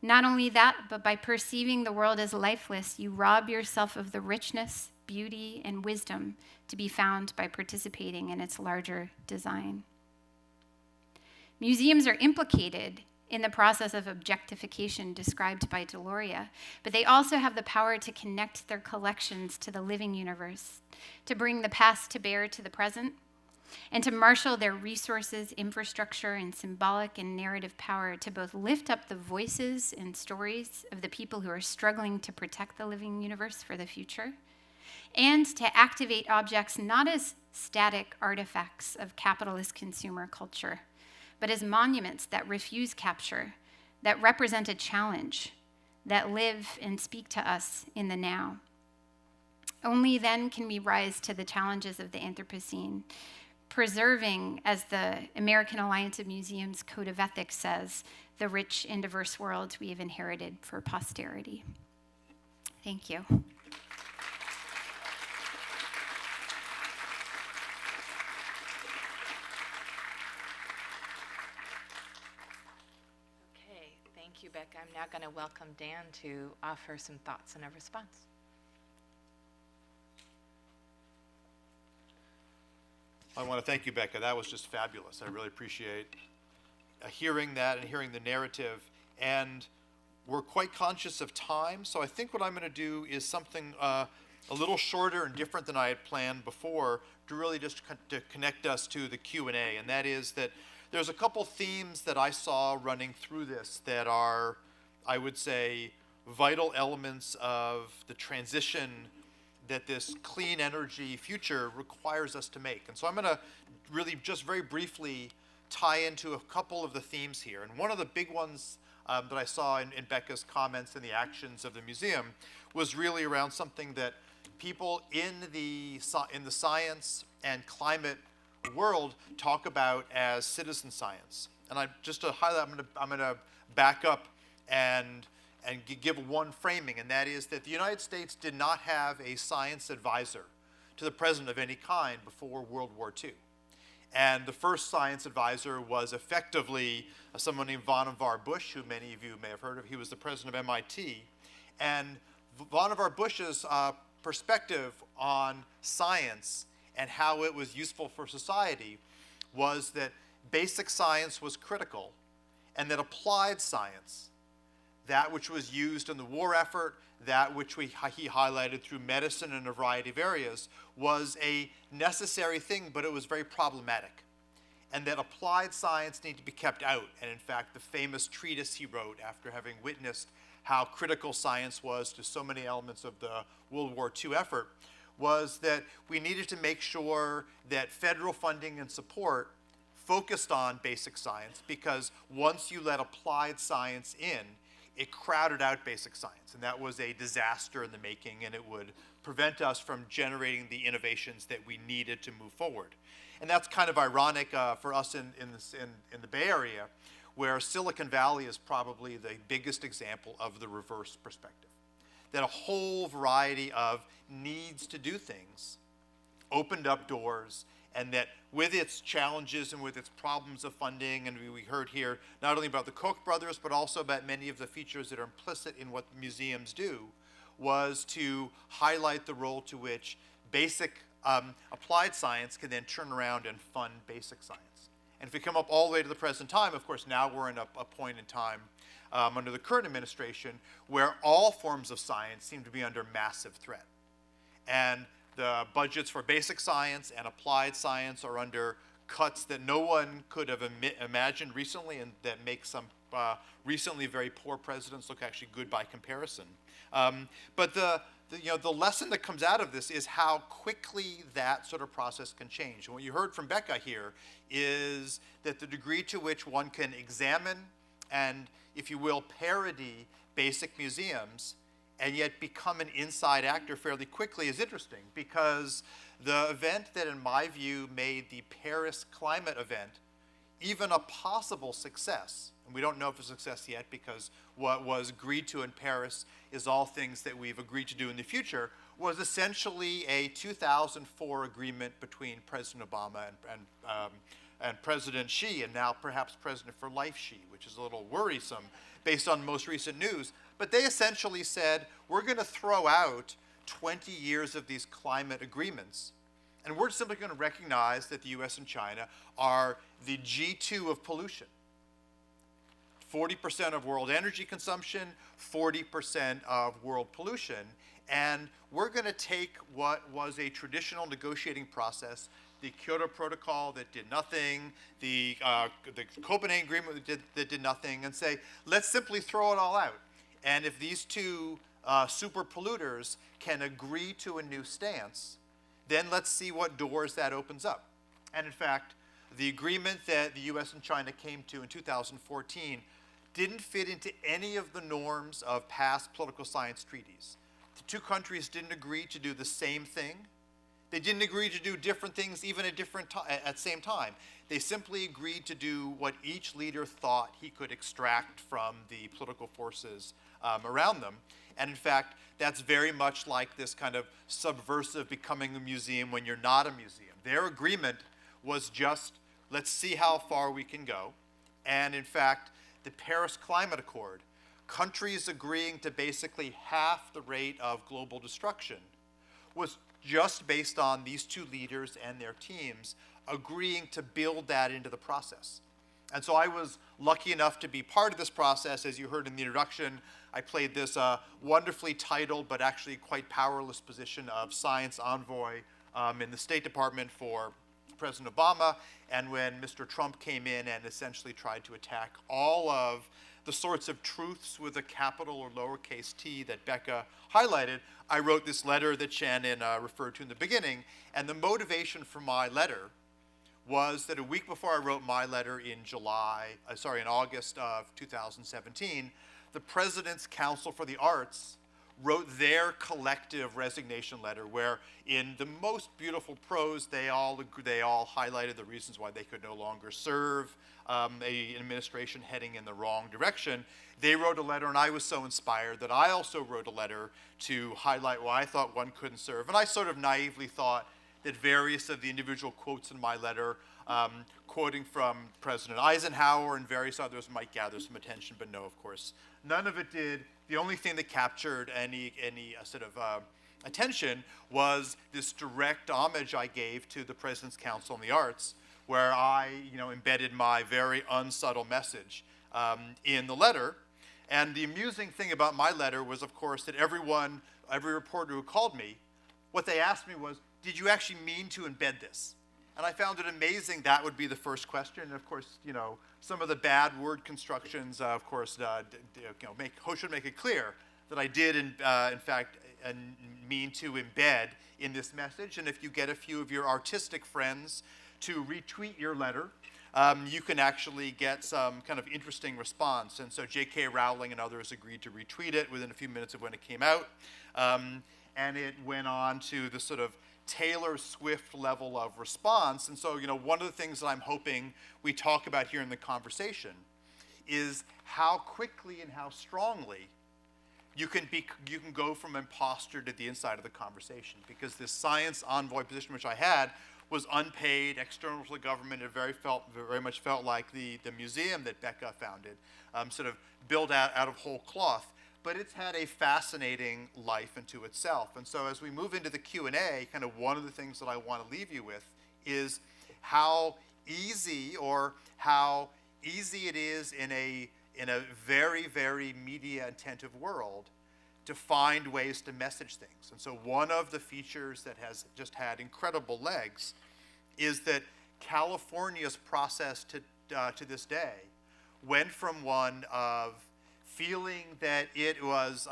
[SPEAKER 2] Not only that, but by perceiving the world as lifeless, you rob yourself of the richness, beauty, and wisdom to be found by participating in its larger design. Museums are implicated in the process of objectification described by Deloria, but they also have the power to connect their collections to the living universe, to bring the past to bear to the present, and to marshal their resources, infrastructure, and symbolic and narrative power to both lift up the voices and stories of the people who are struggling to protect the living universe for the future, and to activate objects not as static artifacts of capitalist consumer culture, but as monuments that refuse capture, that represent a challenge, that live and speak to us in the now. Only then can we rise to the challenges of the Anthropocene, preserving, as the American Alliance of Museums Code of Ethics says, the rich and diverse world we have inherited for posterity. Thank you.
[SPEAKER 1] Thank you, Beka. I'm now going to welcome Dan to offer some thoughts and a response.
[SPEAKER 16] I want to thank you, Beka. That was just fabulous. I really appreciate hearing that and hearing the narrative. And we're quite conscious of time, so I think what I'm going to do is something a little shorter and different than I had planned before to really just to connect us to the Q&A, and that is that there's a couple themes that I saw running through this that are, I would say, vital elements of the transition that this clean energy future requires us to make. And so I'm going to really just very briefly tie into a couple of the themes here. And one of the big ones that I saw in Beka's comments and the actions of the museum was really around something that people in the science and climate world talk about as citizen science. And just to highlight, I'm going to back up and give one framing, and that is that the United States did not have a science advisor to the president of any kind before World War II. And the first science advisor was effectively someone named Vannevar Bush, who many of you may have heard of. He was the president of MIT. And Vannevar Bush's perspective on science and how it was useful for society was that basic science was critical, and that applied science, that which was used in the war effort, that which he highlighted through medicine in a variety of areas, was a necessary thing, but it was very problematic. And that applied science needed to be kept out. And in fact, the famous treatise he wrote after having witnessed how critical science was to so many elements of the World War II effort was that we needed to make sure that federal funding and support focused on basic science, because once you let applied science in, it crowded out basic science, and that was a disaster in the making, and it would prevent us from generating the innovations that we needed to move forward. And that's kind of ironic for us in the Bay Area, where Silicon Valley is probably the biggest example of the reverse perspective. That a whole variety of needs to do things opened up doors, and that with its challenges and with its problems of funding, and we heard here not only about the Koch brothers, but also about many of the features that are implicit in what museums do, was to highlight the role to which basic applied science can then turn around and fund basic science. And if we come up all the way to the present time, of course, now we're in a point in time under the current administration where all forms of science seem to be under massive threat. And the budgets for basic science and applied science are under cuts that no one could have imagined recently, and that make some recently very poor presidents look actually good by comparison. But the lesson that comes out of this is how quickly that sort of process can change. And what you heard from Beka here is that the degree to which one can examine and, if you will, parody basic museums and yet become an inside actor fairly quickly is interesting, because the event that, in my view, made the Paris climate event even a possible success, and we don't know if it's a success yet because what was agreed to in Paris is all things that we've agreed to do in the future, was essentially a 2004 agreement between President Obama and President Xi, and now perhaps President for Life Xi, which is a little worrisome based on most recent news. But they essentially said, we're going to throw out 20 years of these climate agreements, and we're simply going to recognize that the US and China are the G2 of pollution. 40% of world energy consumption, 40% of world pollution, and we're going to take what was a traditional negotiating process, the Kyoto Protocol that did nothing, the Copenhagen Agreement that did nothing, and say, let's simply throw it all out. And if these two super polluters can agree to a new stance, then let's see what doors that opens up. And in fact, the agreement that the US and China came to in 2014 didn't fit into any of the norms of past political science treaties. The two countries didn't agree to do the same thing. They didn't agree to do different things even at the same time. They simply agreed to do what each leader thought he could extract from the political forces around them. And in fact, that's very much like this kind of subversive becoming a museum when you're not a museum. Their agreement was just, let's see how far we can go. And in fact, the Paris Climate Accord, countries agreeing to basically half the rate of global destruction, was just based on these two leaders and their teams agreeing to build that into the process. And so I was lucky enough to be part of this process. As you heard in the introduction, I played this wonderfully titled but actually quite powerless position of science envoy in the State Department for President Obama. And when Mr. Trump came in and essentially tried to attack all of the sorts of truths with a capital or lowercase t that Beka highlighted, I wrote this letter that Shannon referred to in the beginning. And the motivation for my letter was that a week before I wrote my letter in August of 2017, the President's Council for the Arts wrote their collective resignation letter, where in the most beautiful prose, they all highlighted the reasons why they could no longer serve an administration heading in the wrong direction. They wrote a letter, and I was so inspired that I also wrote a letter to highlight why I thought one couldn't serve. And I sort of naively thought that various of the individual quotes in my letter, quoting from President Eisenhower and various others, might gather some attention, but no, of course, none of it did. The only thing that captured any sort of attention was this direct homage I gave to the President's Council on the Arts, where I embedded my very unsubtle message in the letter. And the amusing thing about my letter was, of course, that every reporter who called me, what they asked me was, did you actually mean to embed this? And I found it amazing that would be the first question. And of course, some of the bad word constructions, of course, should make it clear that I did, in fact, mean to embed in this message. And if you get a few of your artistic friends to retweet your letter, you can actually get some kind of interesting response. And so J.K. Rowling and others agreed to retweet it within a few minutes of when it came out. And it went on to the sort of Taylor Swift level of response. And so, one of the things that I'm hoping we talk about here in the conversation is how quickly and how strongly you can go from imposter to the inside of the conversation. Because this science envoy position, which I had, was unpaid, external to the government. It very much felt like the museum that Beka founded, sort of built out of whole cloth. But it's had a fascinating life unto itself. And so as we move into the Q&A, kind of one of the things that I want to leave you with is how easy it is in a very, very media-attentive world to find ways to message things. And so one of the features that has just had incredible legs is that California's process to this day went from one of feeling that it was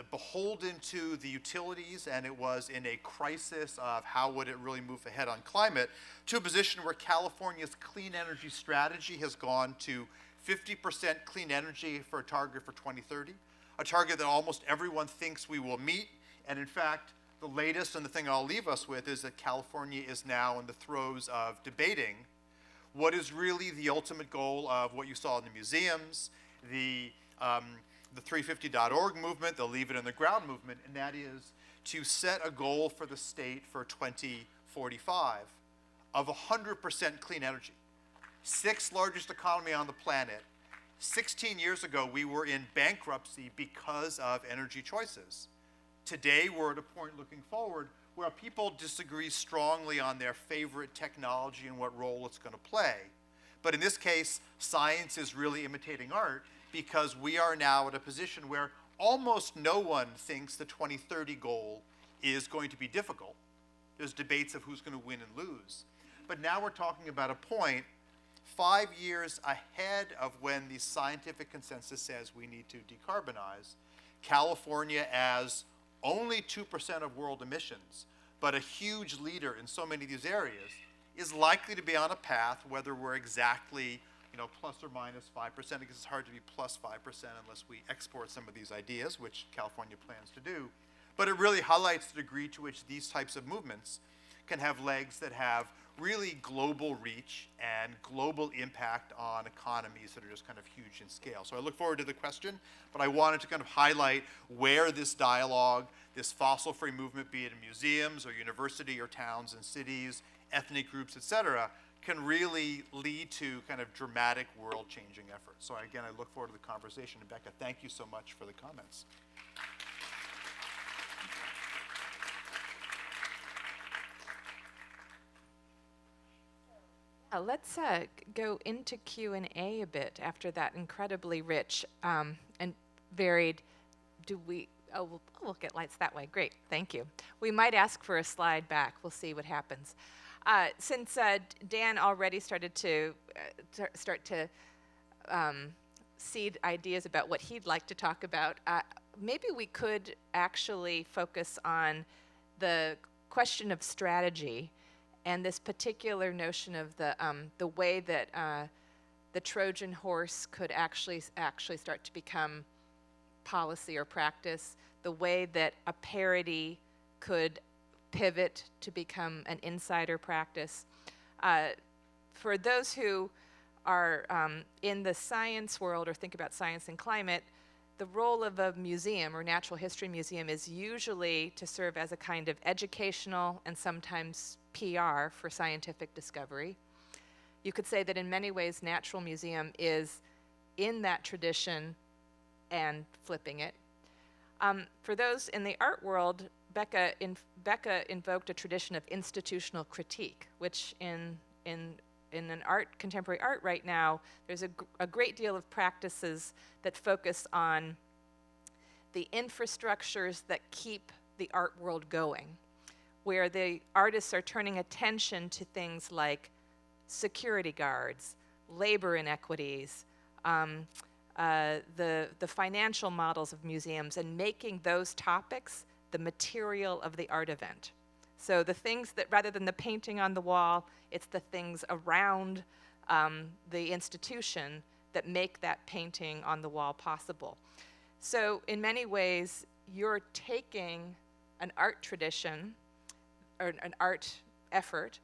[SPEAKER 16] beholden to the utilities and it was in a crisis of how would it really move ahead on climate, to a position where California's clean energy strategy has gone to 50% clean energy for a target for 2030, a target that almost everyone thinks we will meet. And in fact, the latest, and the thing I'll leave us with, is that California is now in the throes of debating what is really the ultimate goal of what you saw in the museums, the 350.org movement, the Leave It in the Ground movement, and that is to set a goal for the state for 2045 of 100% clean energy. 6th largest economy on the planet. 16 years ago, we were in bankruptcy because of energy choices. Today, we're at a point looking forward where people disagree strongly on their favorite technology and what role it's going to play. But in this case, science is really imitating art, because we are now at a position where almost no one thinks the 2030 goal is going to be difficult. There's debates of who's going to win and lose. But now we're talking about a point 5 years ahead of when the scientific consensus says we need to decarbonize. California, as only 2% of world emissions, but a huge leader in so many of these areas, is likely to be on a path, whether we're exactly plus or minus 5%, because it's hard to be plus 5% unless we export some of these ideas, which California plans to do. But it really highlights the degree to which these types of movements can have legs that have really global reach and global impact on economies that are just kind of huge in scale. So I look forward to the question, but I wanted to kind of highlight where this dialogue, this fossil-free movement, be it in museums or university or towns and cities, ethnic groups, et cetera, can really lead to kind of dramatic world-changing efforts. So again, I look forward to the conversation. And Beka, thank you so much for the comments.
[SPEAKER 1] Let's go into Q&A a bit after that incredibly rich and varied. We'll get lights that way. Great, thank you. We might ask for a slide back. We'll see what happens. Since Dan already started to seed ideas about what he'd like to talk about, maybe we could actually focus on the question of strategy and this particular notion of the way that the Trojan horse could actually start to become policy or practice, the way that a parody could pivot to become an insider practice. For those who are in the science world or think about science and climate, the role of a museum or natural history museum is usually to serve as a kind of educational and sometimes PR for scientific discovery. You could say that in many ways, Natural Museum is in that tradition and flipping it. For those in the art world, Beka invoked a tradition of institutional critique, which in contemporary art right now, there's a great deal of practices that focus on the infrastructures that keep the art world going, where the artists are turning attention to things like security guards, labor inequities, the financial models of museums, and making those topics the material of the art event. So the things that, rather than the painting on the wall, it's the things around the institution that make that painting on the wall possible. So in many ways, you're taking an art tradition or an art effort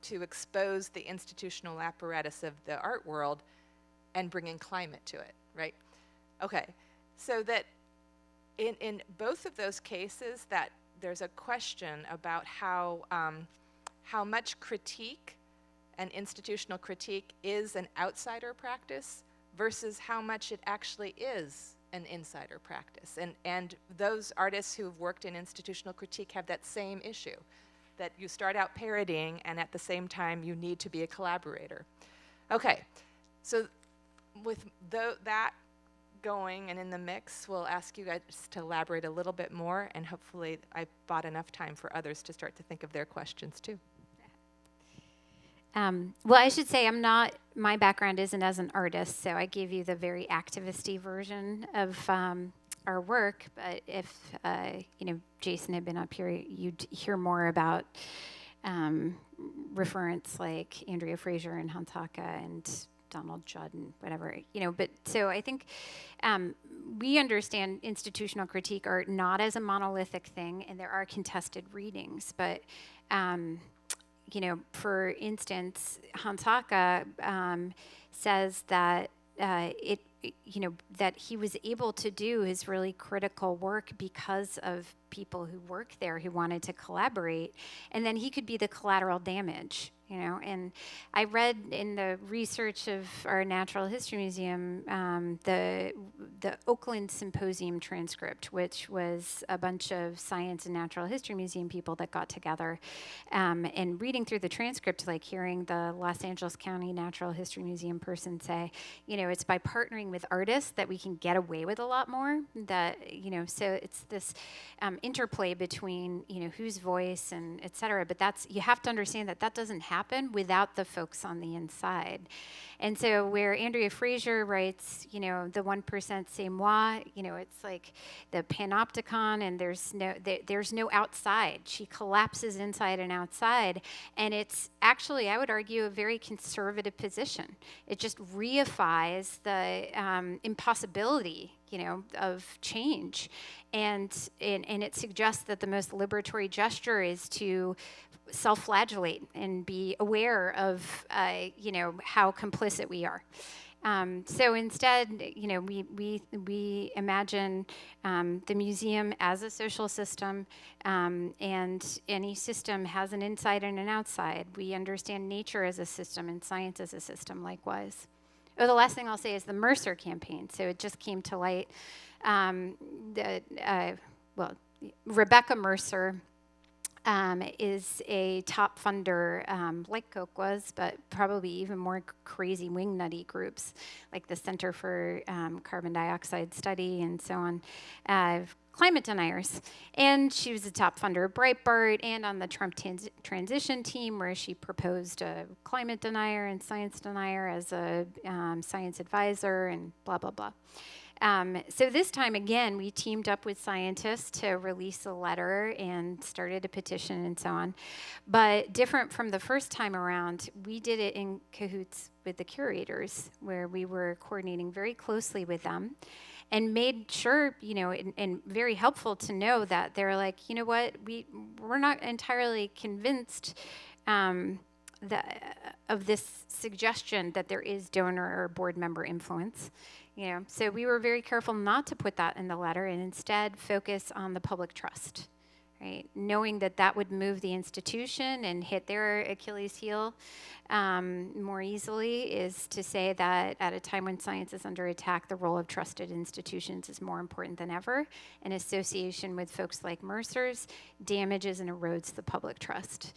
[SPEAKER 1] to expose the institutional apparatus of the art world and bringing climate to it, right? Okay, so that in both of those cases, that there's a question about how much critique and institutional critique is an outsider practice versus how much it actually is an insider practice. And those artists who've worked in institutional critique have that same issue, that you start out parodying and at the same time you need to be a collaborator. Okay, so with that going and in the mix, we'll ask you guys to elaborate a little bit more, and hopefully I bought enough time for others to start to think of their questions too.
[SPEAKER 2] Well, I should say my background isn't as an artist, so I gave you the very activist-y version of our work, but if Jason had been up here, you'd hear more about referents like Andrea Fraser and Hans Hake and Donald Judd and whatever, but so I think we understand institutional critique art not as a monolithic thing, and there are contested readings, but for instance, Hansaka says that that he was able to do his really critical work because of people who work there who wanted to collaborate, and then he could be the collateral damage. And I read in the research of our Natural History Museum the Oakland Symposium transcript, which was a bunch of Science and Natural History Museum people that got together, and reading through the transcript, like hearing the Los Angeles County Natural History Museum person say, it's by partnering with artists that we can get away with a lot more. That so it's this interplay between whose voice and et cetera. But you have to understand that doesn't happen without the folks on the inside. And so where Andrea Fraser writes, the 1% c'est moi, it's like the panopticon, and there's no outside. She collapses inside and outside, and it's actually, I would argue, a very conservative position. It just reifies the impossibility of change, and it suggests that the most liberatory gesture is to self-flagellate and be aware of how complicit we are. So instead, we imagine the museum as a social system, and any system has an inside and an outside. We understand nature as a system and science as a system likewise. Oh, the last thing I'll say is the Mercer campaign. So it just came to light. Rebecca Mercer is a top funder, like Koch was, but probably even more crazy wingnutty groups, like the Center for Carbon Dioxide Study and so on, climate deniers. And she was a top funder of Breitbart and on the Trump transition team, where she proposed a climate denier and science denier as a science advisor and blah, blah, blah. So this time, again, we teamed up with scientists to release a letter and started a petition and so on. But different from the first time around, we did it in cahoots with the curators, where we were coordinating very closely with them and made sure, and very helpful to know that they're like, what, we're not entirely convinced of this suggestion that there is donor or board member influence. So we were very careful not to put that in the letter and instead focus on the public trust, right? Knowing that would move the institution and hit their Achilles heel more easily, is to say that at a time when science is under attack, the role of trusted institutions is more important than ever. And association with folks like Mercer's damages and erodes the public trust.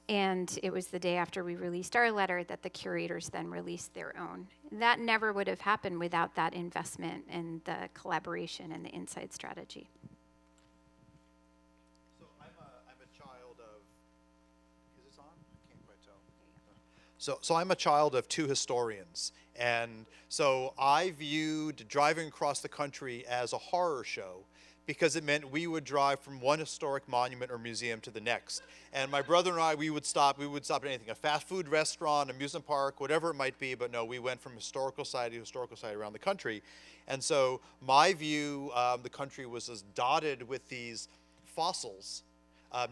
[SPEAKER 2] And it was the day after we released our letter that the curators then released their own. That never would have happened without that investment and the collaboration and the inside strategy.
[SPEAKER 16] So I'm a child of, is this on? I can't quite tell. So I'm a child of two historians. And so I viewed driving across the country as a horror show, because it meant we would drive from one historic monument or museum to the next. And my brother and I, we would stop at anything, a fast food restaurant, amusement park, whatever it might be, but no, we went from historical site to historical site around the country. And so my view of the country was as dotted with these fossils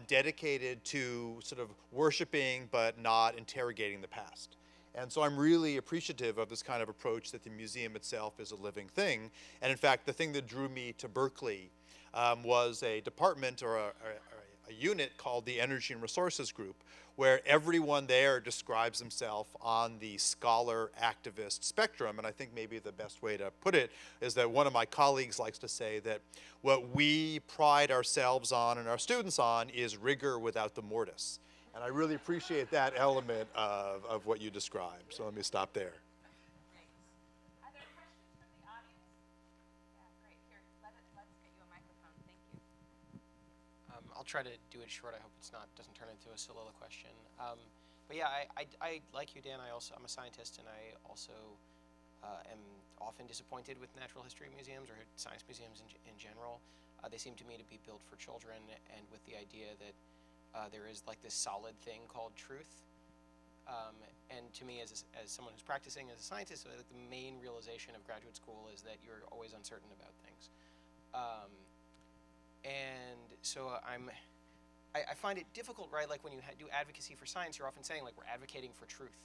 [SPEAKER 16] dedicated to sort of worshiping but not interrogating the past. And so I'm really appreciative of this kind of approach, that the museum itself is a living thing. And in fact, the thing that drew me to Berkeley was a department or a unit called the Energy and Resources Group, where everyone there describes himself on the scholar activist spectrum. And I think maybe the best way to put it is that one of my colleagues likes to say that what we pride ourselves on and our students on is rigor without the mortis. And I really appreciate that element of what you described. So let me stop there.
[SPEAKER 1] Are there questions from the audience? Yeah, great. Here, let's get you a microphone. Thank you.
[SPEAKER 17] I'll try to do it short. I hope doesn't turn into a solo question. But yeah, I like you, Dan. I'm a scientist, and I also am often disappointed with natural history museums or science museums in general. They seem to me to be built for children, and with the idea that there is like this solid thing called truth. And to me, as someone who's practicing as a scientist, the main realization of graduate school is that you're always uncertain about things. And so I find it difficult, right? Like when you do advocacy for science, you're often saying like we're advocating for truth,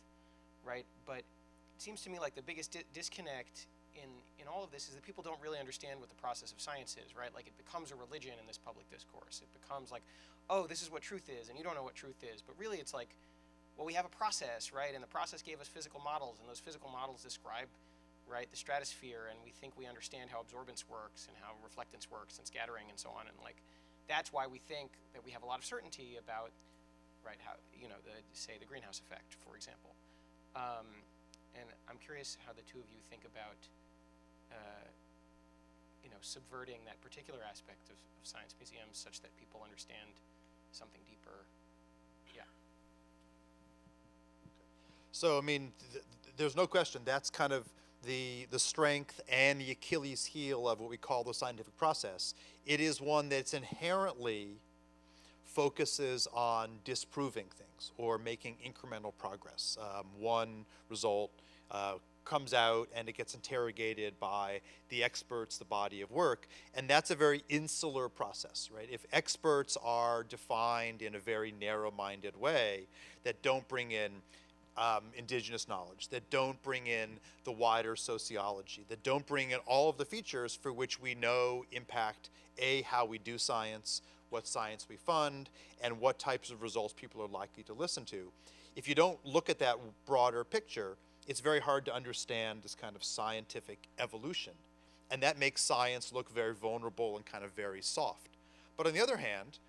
[SPEAKER 17] right? But it seems to me like the biggest disconnect in all of this is that people don't really understand what the process of science is, right? Like it becomes a religion in this public discourse. It becomes like, oh, this is what truth is, and you don't know what truth is. But really it's like, well, we have a process, right? And the process gave us physical models, and those physical models describe, right, the stratosphere, and we think we understand how absorbance works and how reflectance works and scattering and so on. And like, that's why we think that we have a lot of certainty about, right, how, you know, say the greenhouse effect, for example. And I'm curious how the two of you think about, you know, subverting that particular aspect of science museums such that people understand something deeper. Yeah.
[SPEAKER 16] So, I mean, there's no question that's kind of the strength and the Achilles heel of what we call the scientific process. It is one that's inherently focuses on disproving things or making incremental progress. One result comes out and it gets interrogated by the experts, the body of work, and that's a very insular process, right? If experts are defined in a very narrow-minded way that don't bring in indigenous knowledge, that don't bring in the wider sociology, that don't bring in all of the features for which we know impact, how we do science, what science we fund, and what types of results people are likely to listen to. If you don't look at that broader picture, it's very hard to understand this kind of scientific evolution. And that makes science look very vulnerable and kind of very soft. But on the other hand,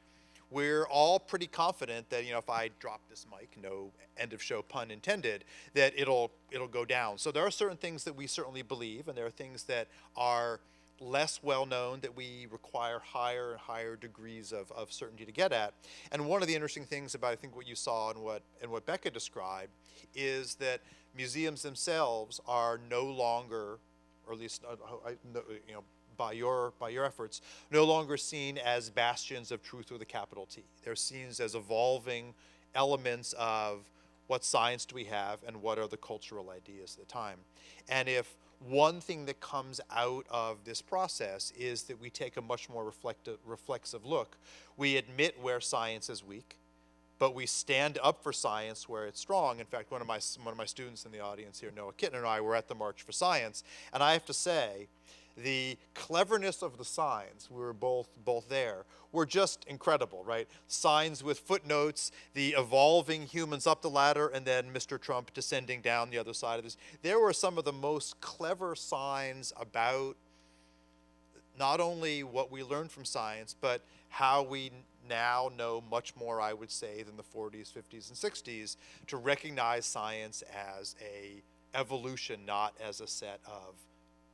[SPEAKER 16] we're all pretty confident that, you know, if I drop this mic, no end of show pun intended, that it'll go down. So there are certain things that we certainly believe, and there are things that are less well known that we require higher and higher degrees of certainty to get at. And one of the interesting things about, I think, what you saw and what Beka described is that museums themselves are no longer, or at least you know, by your efforts, no longer seen as bastions of truth with a capital T. They're seen as evolving elements of what science do we have and what are the cultural ideas at the time. And if one thing that comes out of this process is that we take a much more reflexive look. We admit where science is weak, but we stand up for science where it's strong. In fact, one of my students in the audience here, Noah Kitten, and I were at the March for Science, and I have to say, the cleverness of the signs, we were both there, were just incredible, right? Signs with footnotes, the evolving humans up the ladder, and then Mr. Trump descending down the other side of this. There were some of the most clever signs about not only what we learned from science, but how we now know much more, I would say, than the 40s, 50s, and 60s to recognize science as a evolution, not as a set of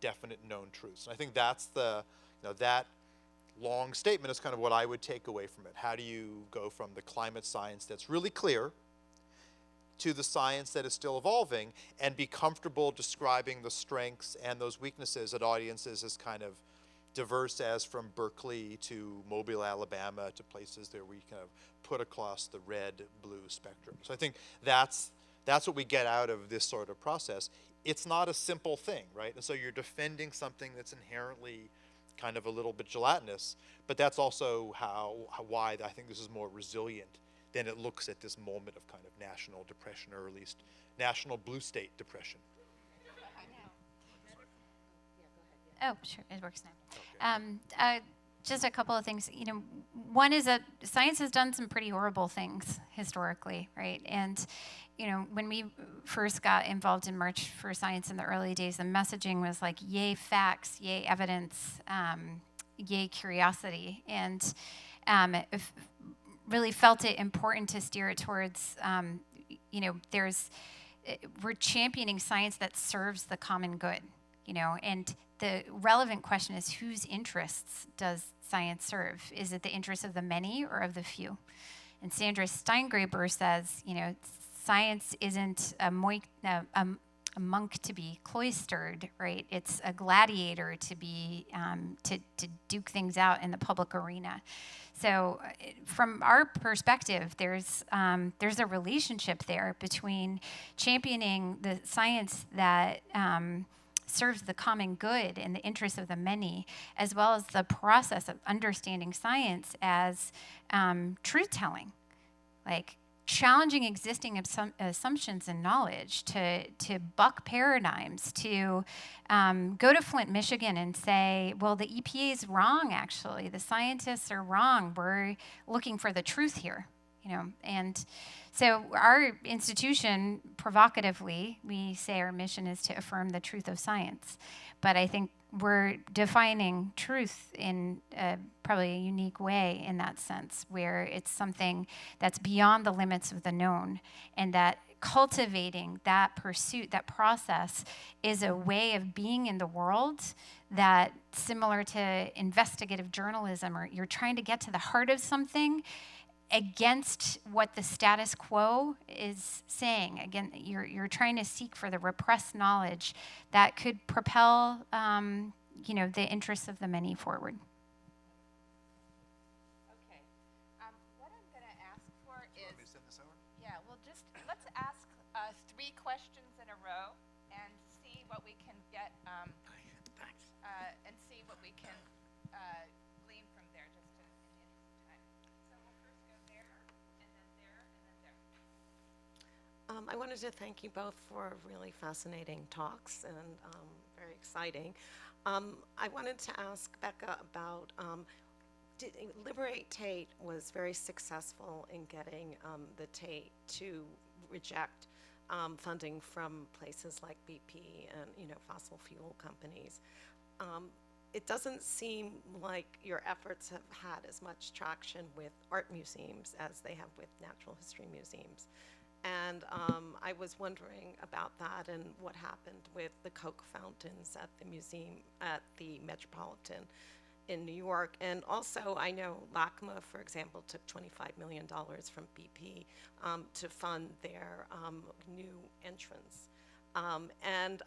[SPEAKER 16] definite known truths. And I think that's the, you know, that long statement is kind of what I would take away from it. How do you go from the climate science that's really clear to the science that is still evolving and be comfortable describing the strengths and those weaknesses at audiences as kind of diverse as from Berkeley to Mobile, Alabama, to places there we kind of put across the red-blue spectrum. So I think that's what we get out of this sort of process. It's not a simple thing, right? And so you're defending something that's inherently kind of a little bit gelatinous, but that's also why I think this is more resilient than it looks at this moment of kind of national depression, or at least national blue state depression.
[SPEAKER 2] Oh, sure, it works now. Just a couple of things. You know, one is that science has done some pretty horrible things historically, right? And, you know, when we first got involved in March for Science in the early days, the messaging was like, yay facts, yay evidence, yay curiosity. And really felt it important to steer it towards, you know, we're championing science that serves the common good, you know, and the relevant question is, whose interests does science serve? Is it the interests of the many or of the few? And Sandra Steingraber says, you know, science isn't a monk to be cloistered, right? It's a gladiator to be to duke things out in the public arena. So, from our perspective, there's a relationship there between championing the science that serves the common good and the interests of the many, as well as the process of understanding science as truth-telling, like challenging existing assumptions and knowledge, to buck paradigms, to go to Flint, Michigan and say, well, the EPA is wrong, actually. The scientists are wrong. We're looking for the truth here, you know. And so our institution, provocatively, we say our mission is to affirm the truth of science. But I think we're defining truth in probably a unique way in that sense, where it's something that's beyond the limits of the known, and that cultivating that pursuit, that process, is a way of being in the world that, similar to investigative journalism, or you're trying to get to the heart of something against what the status quo is saying. Again, you're trying to seek for the repressed knowledge that could propel, you know, the interests of the many forward.
[SPEAKER 1] Okay. What I'm going to ask for is, yeah, well, just let's ask 3 questions in a row and see what we can get, and see what we can glean from there, just in the interest of time. So we'll first go there, and then there, and then there.
[SPEAKER 18] I wanted to thank you both for really fascinating talks and very exciting. I wanted to ask Beka about, Liberate Tate was very successful in getting the Tate to reject funding from places like BP and, you know, fossil fuel companies. It doesn't seem like your efforts have had as much traction with art museums as they have with natural history museums. And I was wondering about that and what happened with the Coke fountains at the museum at the Metropolitan in New York. And also, I know LACMA, for example, took $25 million from BP to fund their new entrance. And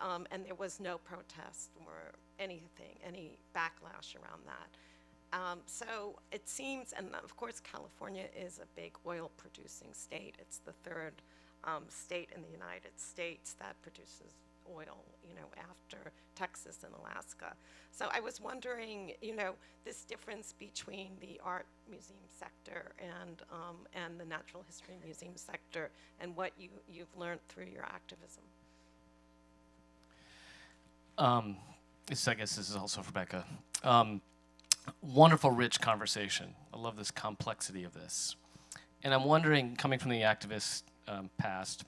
[SPEAKER 18] there was no protest or anything, any backlash around that. So it seems, and of course California is a big oil producing state. It's the 3rd state in the United States that produces oil, you know, after Texas and Alaska. So I was wondering, you know, this difference between the art museum sector and the natural history museum sector, and what you've learned through your activism.
[SPEAKER 19] I guess this is also for Beka. Wonderful, rich conversation. I love this complexity of this. And I'm wondering, coming from the activist past,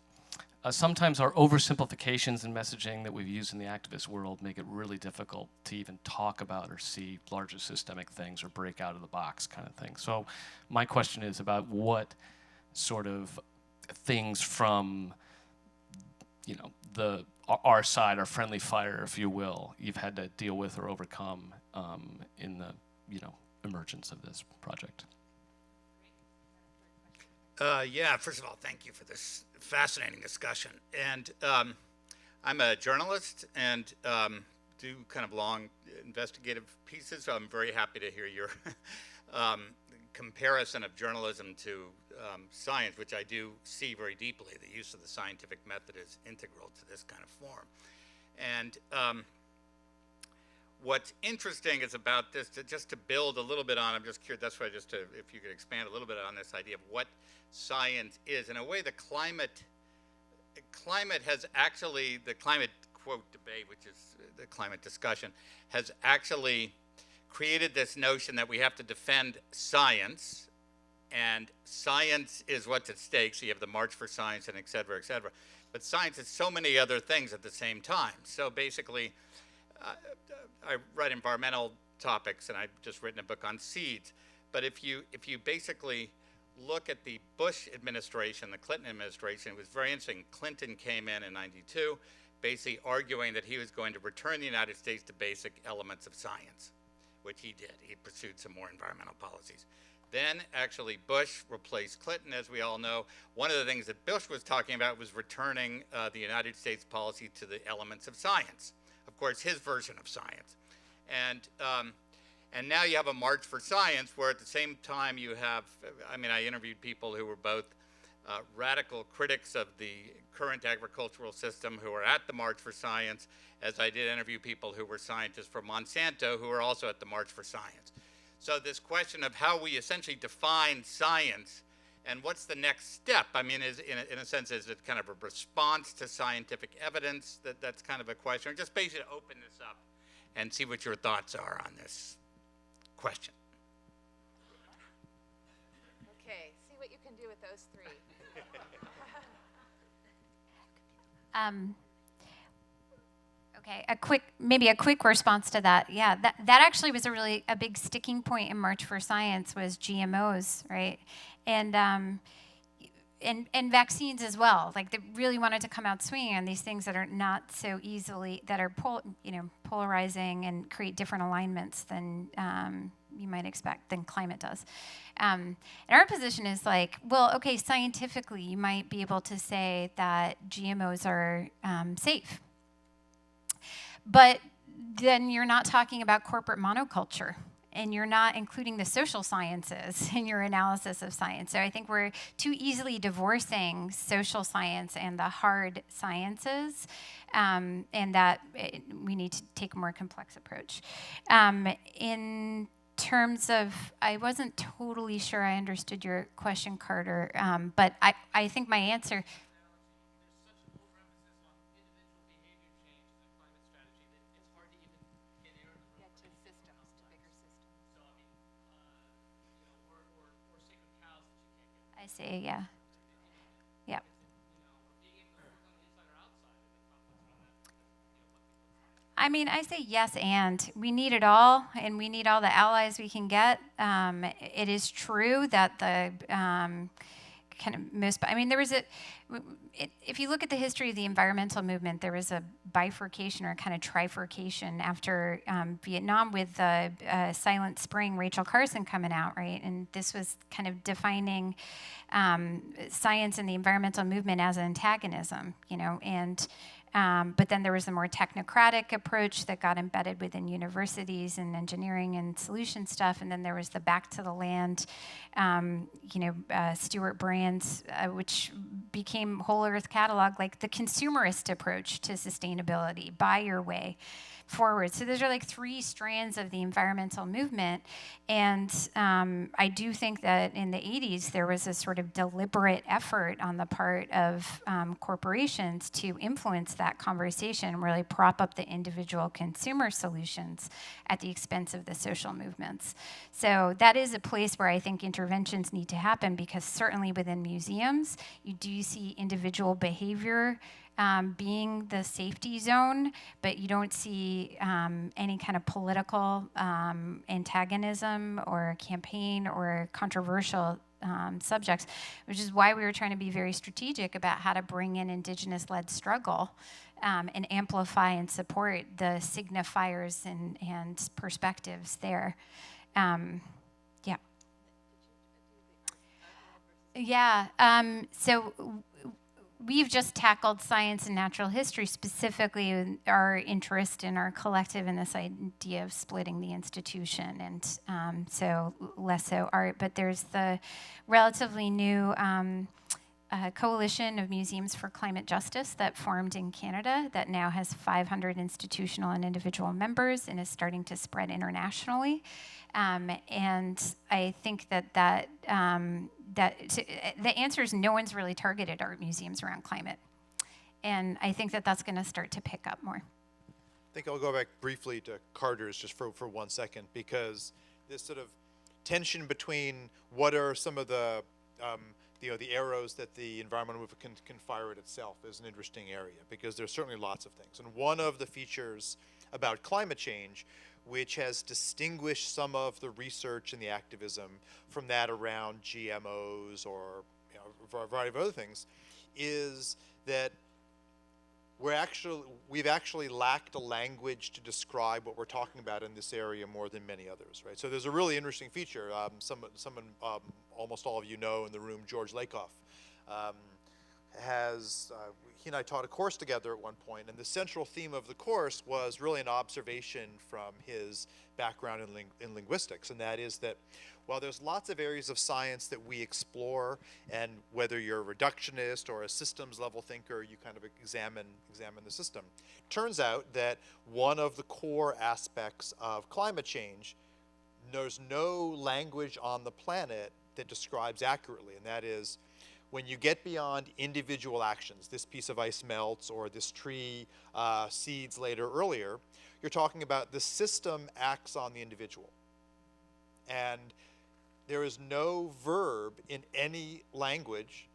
[SPEAKER 19] sometimes our oversimplifications in messaging that we've used in the activist world make it really difficult to even talk about or see larger systemic things or break out of the box kind of thing. So my question is about what sort of things from, you know, our side, our friendly fire, if you will, you've had to deal with or overcome in the, you know, emergence of this project.
[SPEAKER 20] Yeah, first of all, thank you for this fascinating discussion. And I'm a journalist and do kind of long investigative pieces, so I'm very happy to hear your comparison of journalism to science, which I do see very deeply. The use of the scientific method is integral to this kind of form. And what's interesting is about this, just to build a little bit on, I'm just curious, that's why if you could expand a little bit on this idea of what science is. In a way, the climate has actually, the climate quote debate, which is the climate discussion, has actually created this notion that we have to defend science, and science is what's at stake. So you have the March for Science and et cetera, et cetera. But science is so many other things at the same time. So basically, I write environmental topics, and I've just written a book on seeds. But if you basically look at the Bush administration, the Clinton administration, it was very interesting. Clinton came in '92, basically arguing that he was going to return the United States to basic elements of science, which he did. He pursued some more environmental policies. Then actually Bush replaced Clinton, as we all know. One of the things that Bush was talking about was returning the United States policy to the elements of science. Of course, his version of science. And now you have a March for Science, where at the same time you have, I mean, I interviewed people who were both radical critics of the current agricultural system who are at the March for Science, as I did interview people who were scientists from Monsanto who are also at the March for Science. So this question of how we essentially define science and what's the next step, I mean, is in a sense, is it kind of a response to scientific evidence? That's kind of a question. Or just basically open this up and see what your thoughts are on this question.
[SPEAKER 1] Okay, see what you can do with those three.
[SPEAKER 2] Okay, maybe a quick response to that. Yeah, that actually was a big sticking point in March for Science was GMOs, right? And vaccines as well. Like they really wanted to come out swinging on these things that are not so easily, that are polarizing and create different alignments than you might expect than climate does. And our position is like, well, okay, scientifically, you might be able to say that GMOs are safe. But then you're not talking about corporate monoculture, and you're not including the social sciences in your analysis of science. So I think we're too easily divorcing social science and the hard sciences, and that we need to take a more complex approach. In terms of, I wasn't totally sure I understood your question, Carter, but I think my answer... I see, yeah. Yeah. I mean, I say yes, and we need it all, and we need all the allies we can get. It is true that the kind of most, I mean, there was if you look at the history of the environmental movement, there was a bifurcation or kind of trifurcation after Vietnam with the Silent Spring, Rachel Carson coming out, right? And this was kind of defining science and the environmental movement as antagonism, and but then there was a more technocratic approach that got embedded within universities and engineering and solution stuff. And then there was the back to the land, Stuart Brand's, which became Whole Earth Catalog, like the consumerist approach to sustainability, buy your way forward. So those are like three strands of the environmental movement. And I do think that in the 80s, there was a sort of deliberate effort on the part of corporations to influence that conversation, really prop up the individual consumer solutions at the expense of the social movements. So that is a place where I think interventions need to happen, because certainly within museums, you do see individual behavior being the safety zone, but you don't see any kind of political antagonism or campaign or controversial subjects, which is why we were trying to be very strategic about how to bring in Indigenous-led struggle and amplify and support the signifiers and perspectives there. So we've just tackled science and natural history, specifically our interest in our collective and this idea of splitting the institution, and so less so art. But there's the relatively new coalition of museums for climate justice that formed in Canada that now has 500 institutional and individual members and is starting to spread internationally. And I think that the answer is no one's really targeted art museums around climate. And I think that that's going to start to pick up more.
[SPEAKER 16] I think I'll go back briefly to Carter's just for 1 second, because this sort of tension between what are some of the the arrows that the environmental movement can fire at itself is an interesting area, because there's certainly lots of things. And one of the features about climate change, which has distinguished some of the research and the activism from that around GMOs or a variety of other things, is that we've actually lacked a language to describe what we're talking about in this area more than many others, right? So there's a really interesting feature. Someone almost all of you know in the room, George Lakoff, he and I taught a course together at one point, and the central theme of the course was really an observation from his background in linguistics, and that is that while there's lots of areas of science that we explore, and whether you're a reductionist or a systems level thinker, you kind of examine the system. Turns out that one of the core aspects of climate change, there's no language on the planet that describes accurately, and that is when you get beyond individual actions, this piece of ice melts or this tree seeds later earlier, you're talking about the system acts on the individual. And there is no verb in any language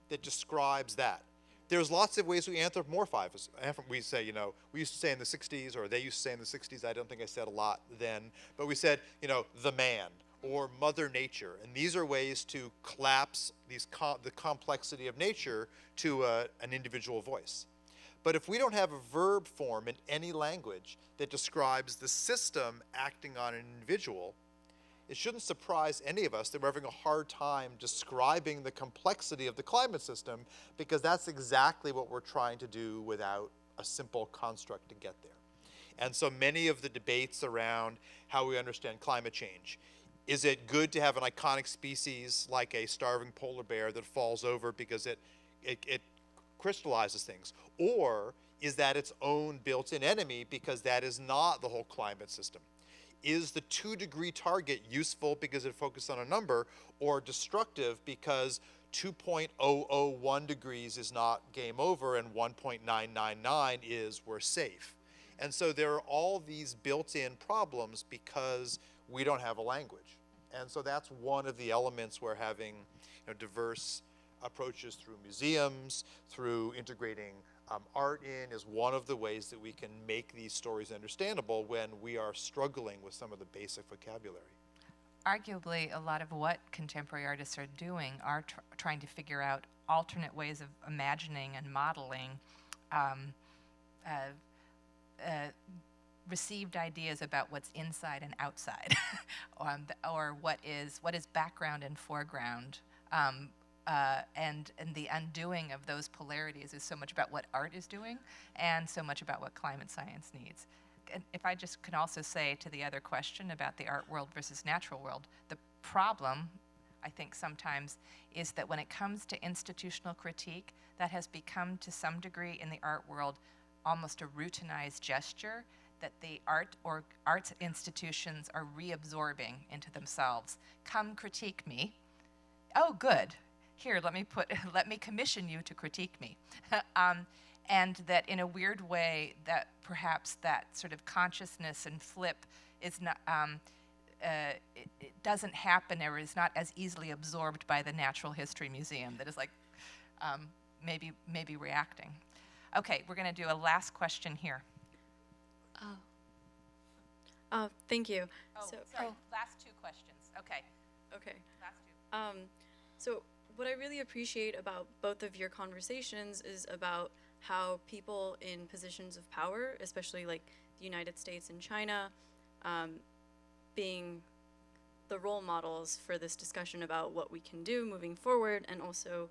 [SPEAKER 16] that describes that. There's lots of ways we anthropomorphize. We say, we used to say in the 60s, or they used to say in the 60s, I don't think I said a lot then, but we said, the man, or Mother Nature. And these are ways to collapse the complexity of nature to an individual voice. But if we don't have a verb form in any language that describes the system acting on an individual, it shouldn't surprise any of us that we're having a hard time describing the complexity of the climate system, because that's exactly what we're trying to do without a simple construct to get there. And so many of the debates around how we understand climate change, is it good to have an iconic species like a starving polar bear that falls over because it crystallizes things? Or is that its own built-in enemy because that is not the whole climate system? Is the 2-degree target useful because it focuses on a number, or destructive because 2.001 degrees is not game over and 1.999 is we're safe? And so there are all these built-in problems because we don't have a language. And so that's one of the elements we're having diverse approaches through museums, through integrating art in, is one of the ways that we can make these stories understandable when we are struggling with some of the basic vocabulary.
[SPEAKER 1] Arguably, a lot of what contemporary artists are doing are trying to figure out alternate ways of imagining and modeling received ideas about what's inside and outside, or what is background and foreground. And the undoing of those polarities is so much about what art is doing and so much about what climate science needs. And if I just can also say to the other question about the art world versus natural world, the problem, I think sometimes, is that when it comes to institutional critique, that has become to some degree in the art world almost a routinized gesture that the arts institutions are reabsorbing into themselves. Come critique me. Oh, good. Here, let me commission you to critique me. And that in a weird way, that perhaps that sort of consciousness and flip is not, it doesn't happen or is not as easily absorbed by the Natural History Museum that is like maybe reacting. Okay, we're going to do a last question here.
[SPEAKER 21] Thank you.
[SPEAKER 1] Oh, sorry, last 2 questions. Okay.
[SPEAKER 21] Okay.
[SPEAKER 1] Last 2.
[SPEAKER 21] So what I really appreciate about both of your conversations is about how people in positions of power, especially like the United States and China, being the role models for this discussion about what we can do moving forward, and also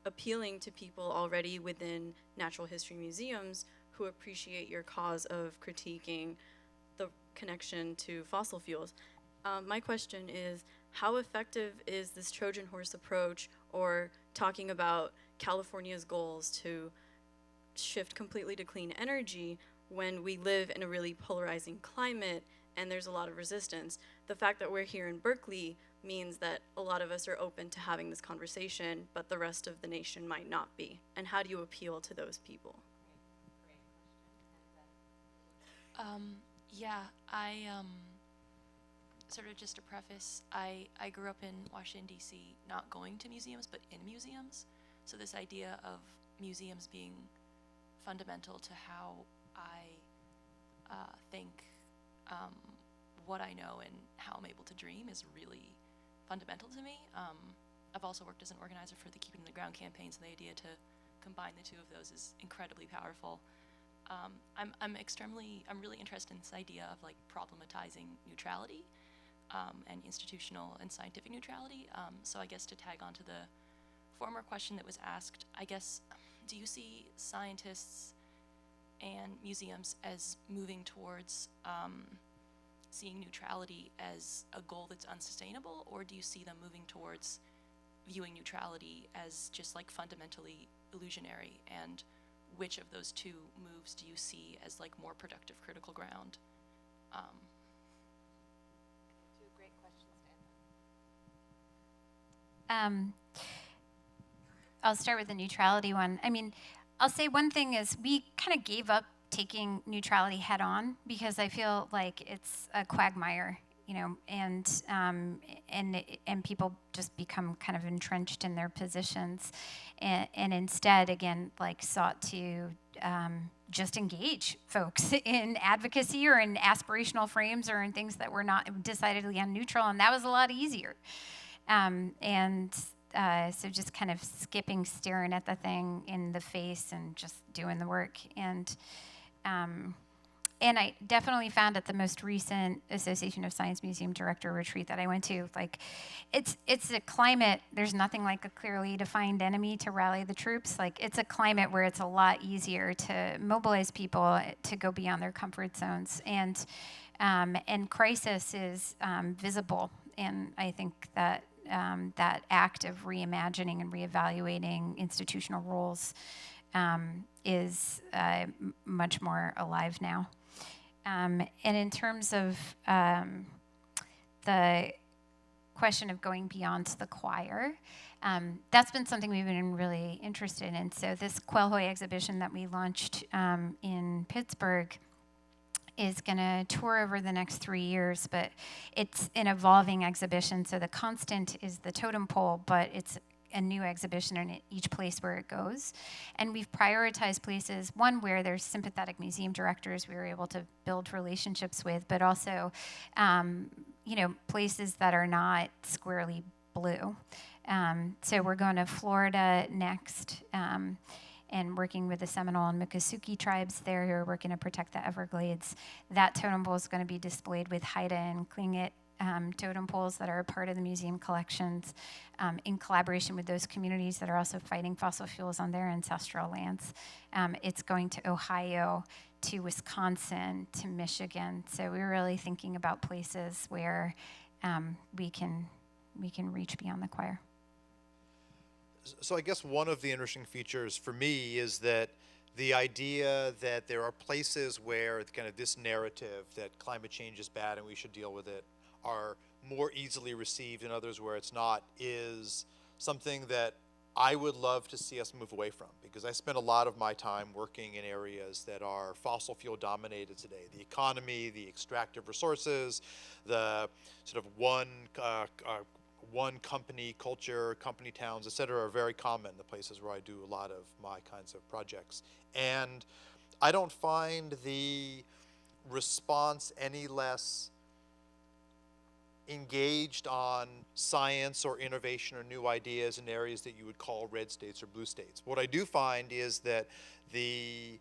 [SPEAKER 21] appealing to people already within natural history museums who appreciate your cause of critiquing the connection to fossil fuels. My question is, how effective is this Trojan horse approach, or talking about California's goals to shift completely to clean energy when we live in a really polarizing climate and there's a lot of resistance? The fact that we're here in Berkeley means that a lot of us are open to having this conversation, but the rest of the nation might not be. And how do you appeal to those people?
[SPEAKER 22] Yeah, I sort of just to preface, I grew up in Washington, D.C., not going to museums, but in museums. So this idea of museums being fundamental to how I think, what I know and how I'm able to dream is really fundamental to me. I've also worked as an organizer for the Keeping the Ground campaigns, and the idea to combine the two of those is incredibly powerful. I'm really interested in this idea of like problematizing neutrality and institutional and scientific neutrality. So I guess to tag onto the former question that was asked, I guess, do you see scientists and museums as moving towards seeing neutrality as a goal that's unsustainable, or do you see them moving towards viewing neutrality as just like fundamentally illusionary? And which of those two moves do you see as like more productive critical ground?
[SPEAKER 2] Two great questions, Dan. I'll start with the neutrality one. I mean, I'll say one thing is we kind of gave up taking neutrality head on because I feel like it's a quagmire, you know, and people just become kind of entrenched in their positions, and instead, again, like sought to just engage folks in advocacy or in aspirational frames or in things that were not decidedly unneutral, and that was a lot easier. So just kind of staring at the thing in the face and just doing the work. And I definitely found at the most recent Association of Science Museum Director retreat that I went to, like, it's a climate, there's nothing like a clearly defined enemy to rally the troops. Like, it's a climate where it's a lot easier to mobilize people to go beyond their comfort zones. And crisis is visible. And I think that that act of reimagining and reevaluating institutional roles is much more alive now. And in terms of the question of going beyond the choir, that's been something we've been really interested in. So this Quellhoy exhibition that we launched in Pittsburgh is going to tour over the next 3 years, but it's an evolving exhibition. So the constant is the totem pole, but it's a new exhibition in each place where it goes. And we've prioritized places, one, where there's sympathetic museum directors we were able to build relationships with, but also, places that are not squarely blue. So we're going to Florida next, and working with the Seminole and Miccosukee tribes there who are working to protect the Everglades. That totem pole is going to be displayed with Haida and Tlingit totem poles that are a part of the museum collections in collaboration with those communities that are also fighting fossil fuels on their ancestral lands. It's going to Ohio, to Wisconsin, to Michigan. So we're really thinking about places where we can reach beyond the choir.
[SPEAKER 16] So I guess one of the interesting features for me is that the idea that there are places where kind of this narrative that climate change is bad and we should deal with it are more easily received and others where it's not is something that I would love to see us move away from, because I spend a lot of my time working in areas that are fossil fuel dominated today. The economy, the extractive resources, the sort of one company culture, company towns, et cetera, are very common, the places where I do a lot of my kinds of projects. And I don't find the response any less engaged on science or innovation or new ideas in areas that you would call red states or blue states. What I do find is that the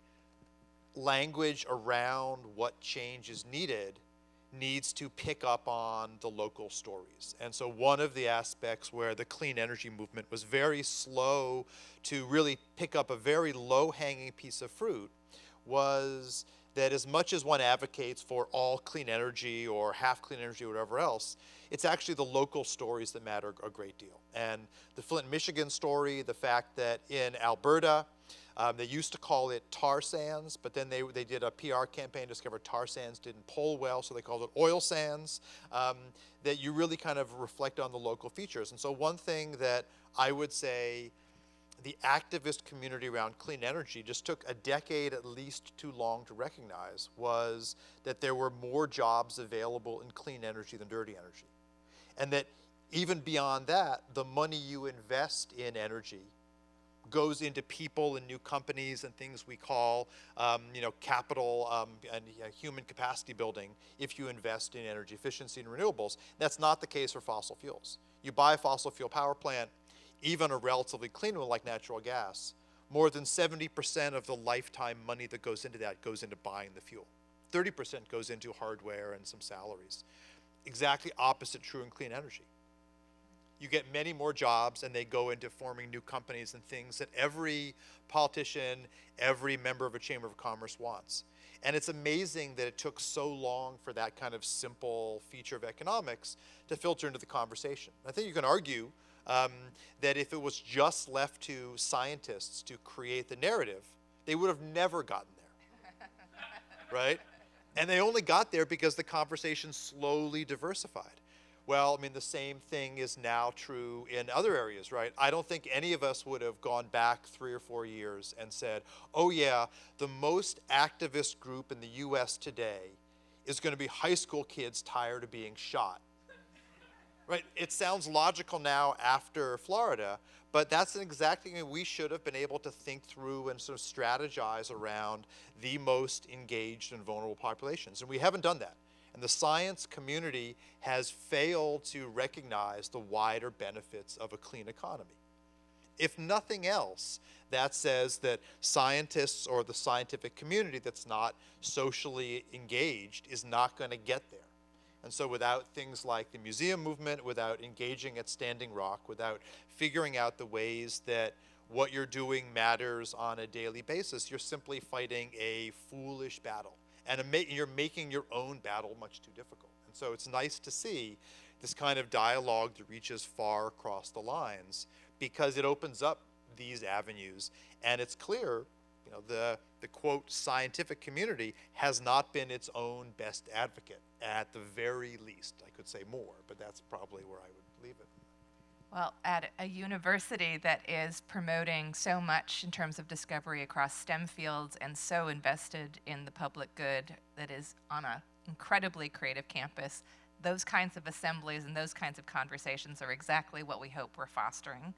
[SPEAKER 16] language around what change is needed needs to pick up on the local stories. And so one of the aspects where the clean energy movement was very slow to really pick up a very low-hanging piece of fruit was that as much as one advocates for all clean energy or half clean energy or whatever else, it's actually the local stories that matter a great deal. And the Flint, Michigan story, the fact that in Alberta, they used to call it tar sands, but then they did a PR campaign to discover tar sands didn't poll well, so they called it oil sands, that you really kind of reflect on the local features. And so one thing that I would say the activist community around clean energy just took a decade at least too long to recognize was that there were more jobs available in clean energy than dirty energy. And that even beyond that, the money you invest in energy goes into people and new companies and things we call, capital and human capacity building if you invest in energy efficiency and renewables. That's not the case for fossil fuels. You buy a fossil fuel power plant, even a relatively clean one like natural gas, more than 70% of the lifetime money that goes into that goes into buying the fuel. 30% goes into hardware and some salaries. Exactly opposite true in clean energy. you get many more jobs, and they go into forming new companies and things that every politician, every member of a chamber of commerce wants. And it's amazing that it took so long for that kind of simple feature of economics to filter into the conversation. I think you can argue that if it was just left to scientists to create the narrative, they would have never gotten there, right? And they only got there because the conversation slowly diversified. Well, I mean, the same thing is now true in other areas, right? I don't think any of us would have gone back 3 or 4 years and said, oh yeah, the most activist group in the US today is going to be high school kids tired of being shot. Right? It sounds logical now after Florida, but that's an exact thing we should have been able to think through and sort of strategize around the most engaged and vulnerable populations. And we haven't done that. And the science community has failed to recognize the wider benefits of a clean economy. If nothing else, that says that scientists or the scientific community that's not socially engaged is not going to get there. And so without things like the museum movement, without engaging at Standing Rock, without figuring out the ways that what you're doing matters on a daily basis, you're simply fighting a foolish battle. And you're making your own battle much too difficult. And so it's nice to see this kind of dialogue that reaches far across the lines, because it opens up these avenues. And it's clear, you know, the quote scientific community has not been its own best advocate, at the very least. I could say more, but that's probably where I would leave it.
[SPEAKER 1] Well, at a university that is promoting so much in terms of discovery across STEM fields and so invested in the public good, that is on an incredibly creative campus, those kinds of assemblies and those kinds of conversations are exactly what we hope we're fostering.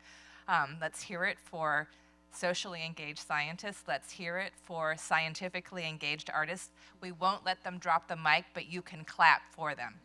[SPEAKER 1] Let's hear it for socially engaged scientists. Let's hear it for scientifically engaged artists. We won't let them drop the mic, but you can clap for them.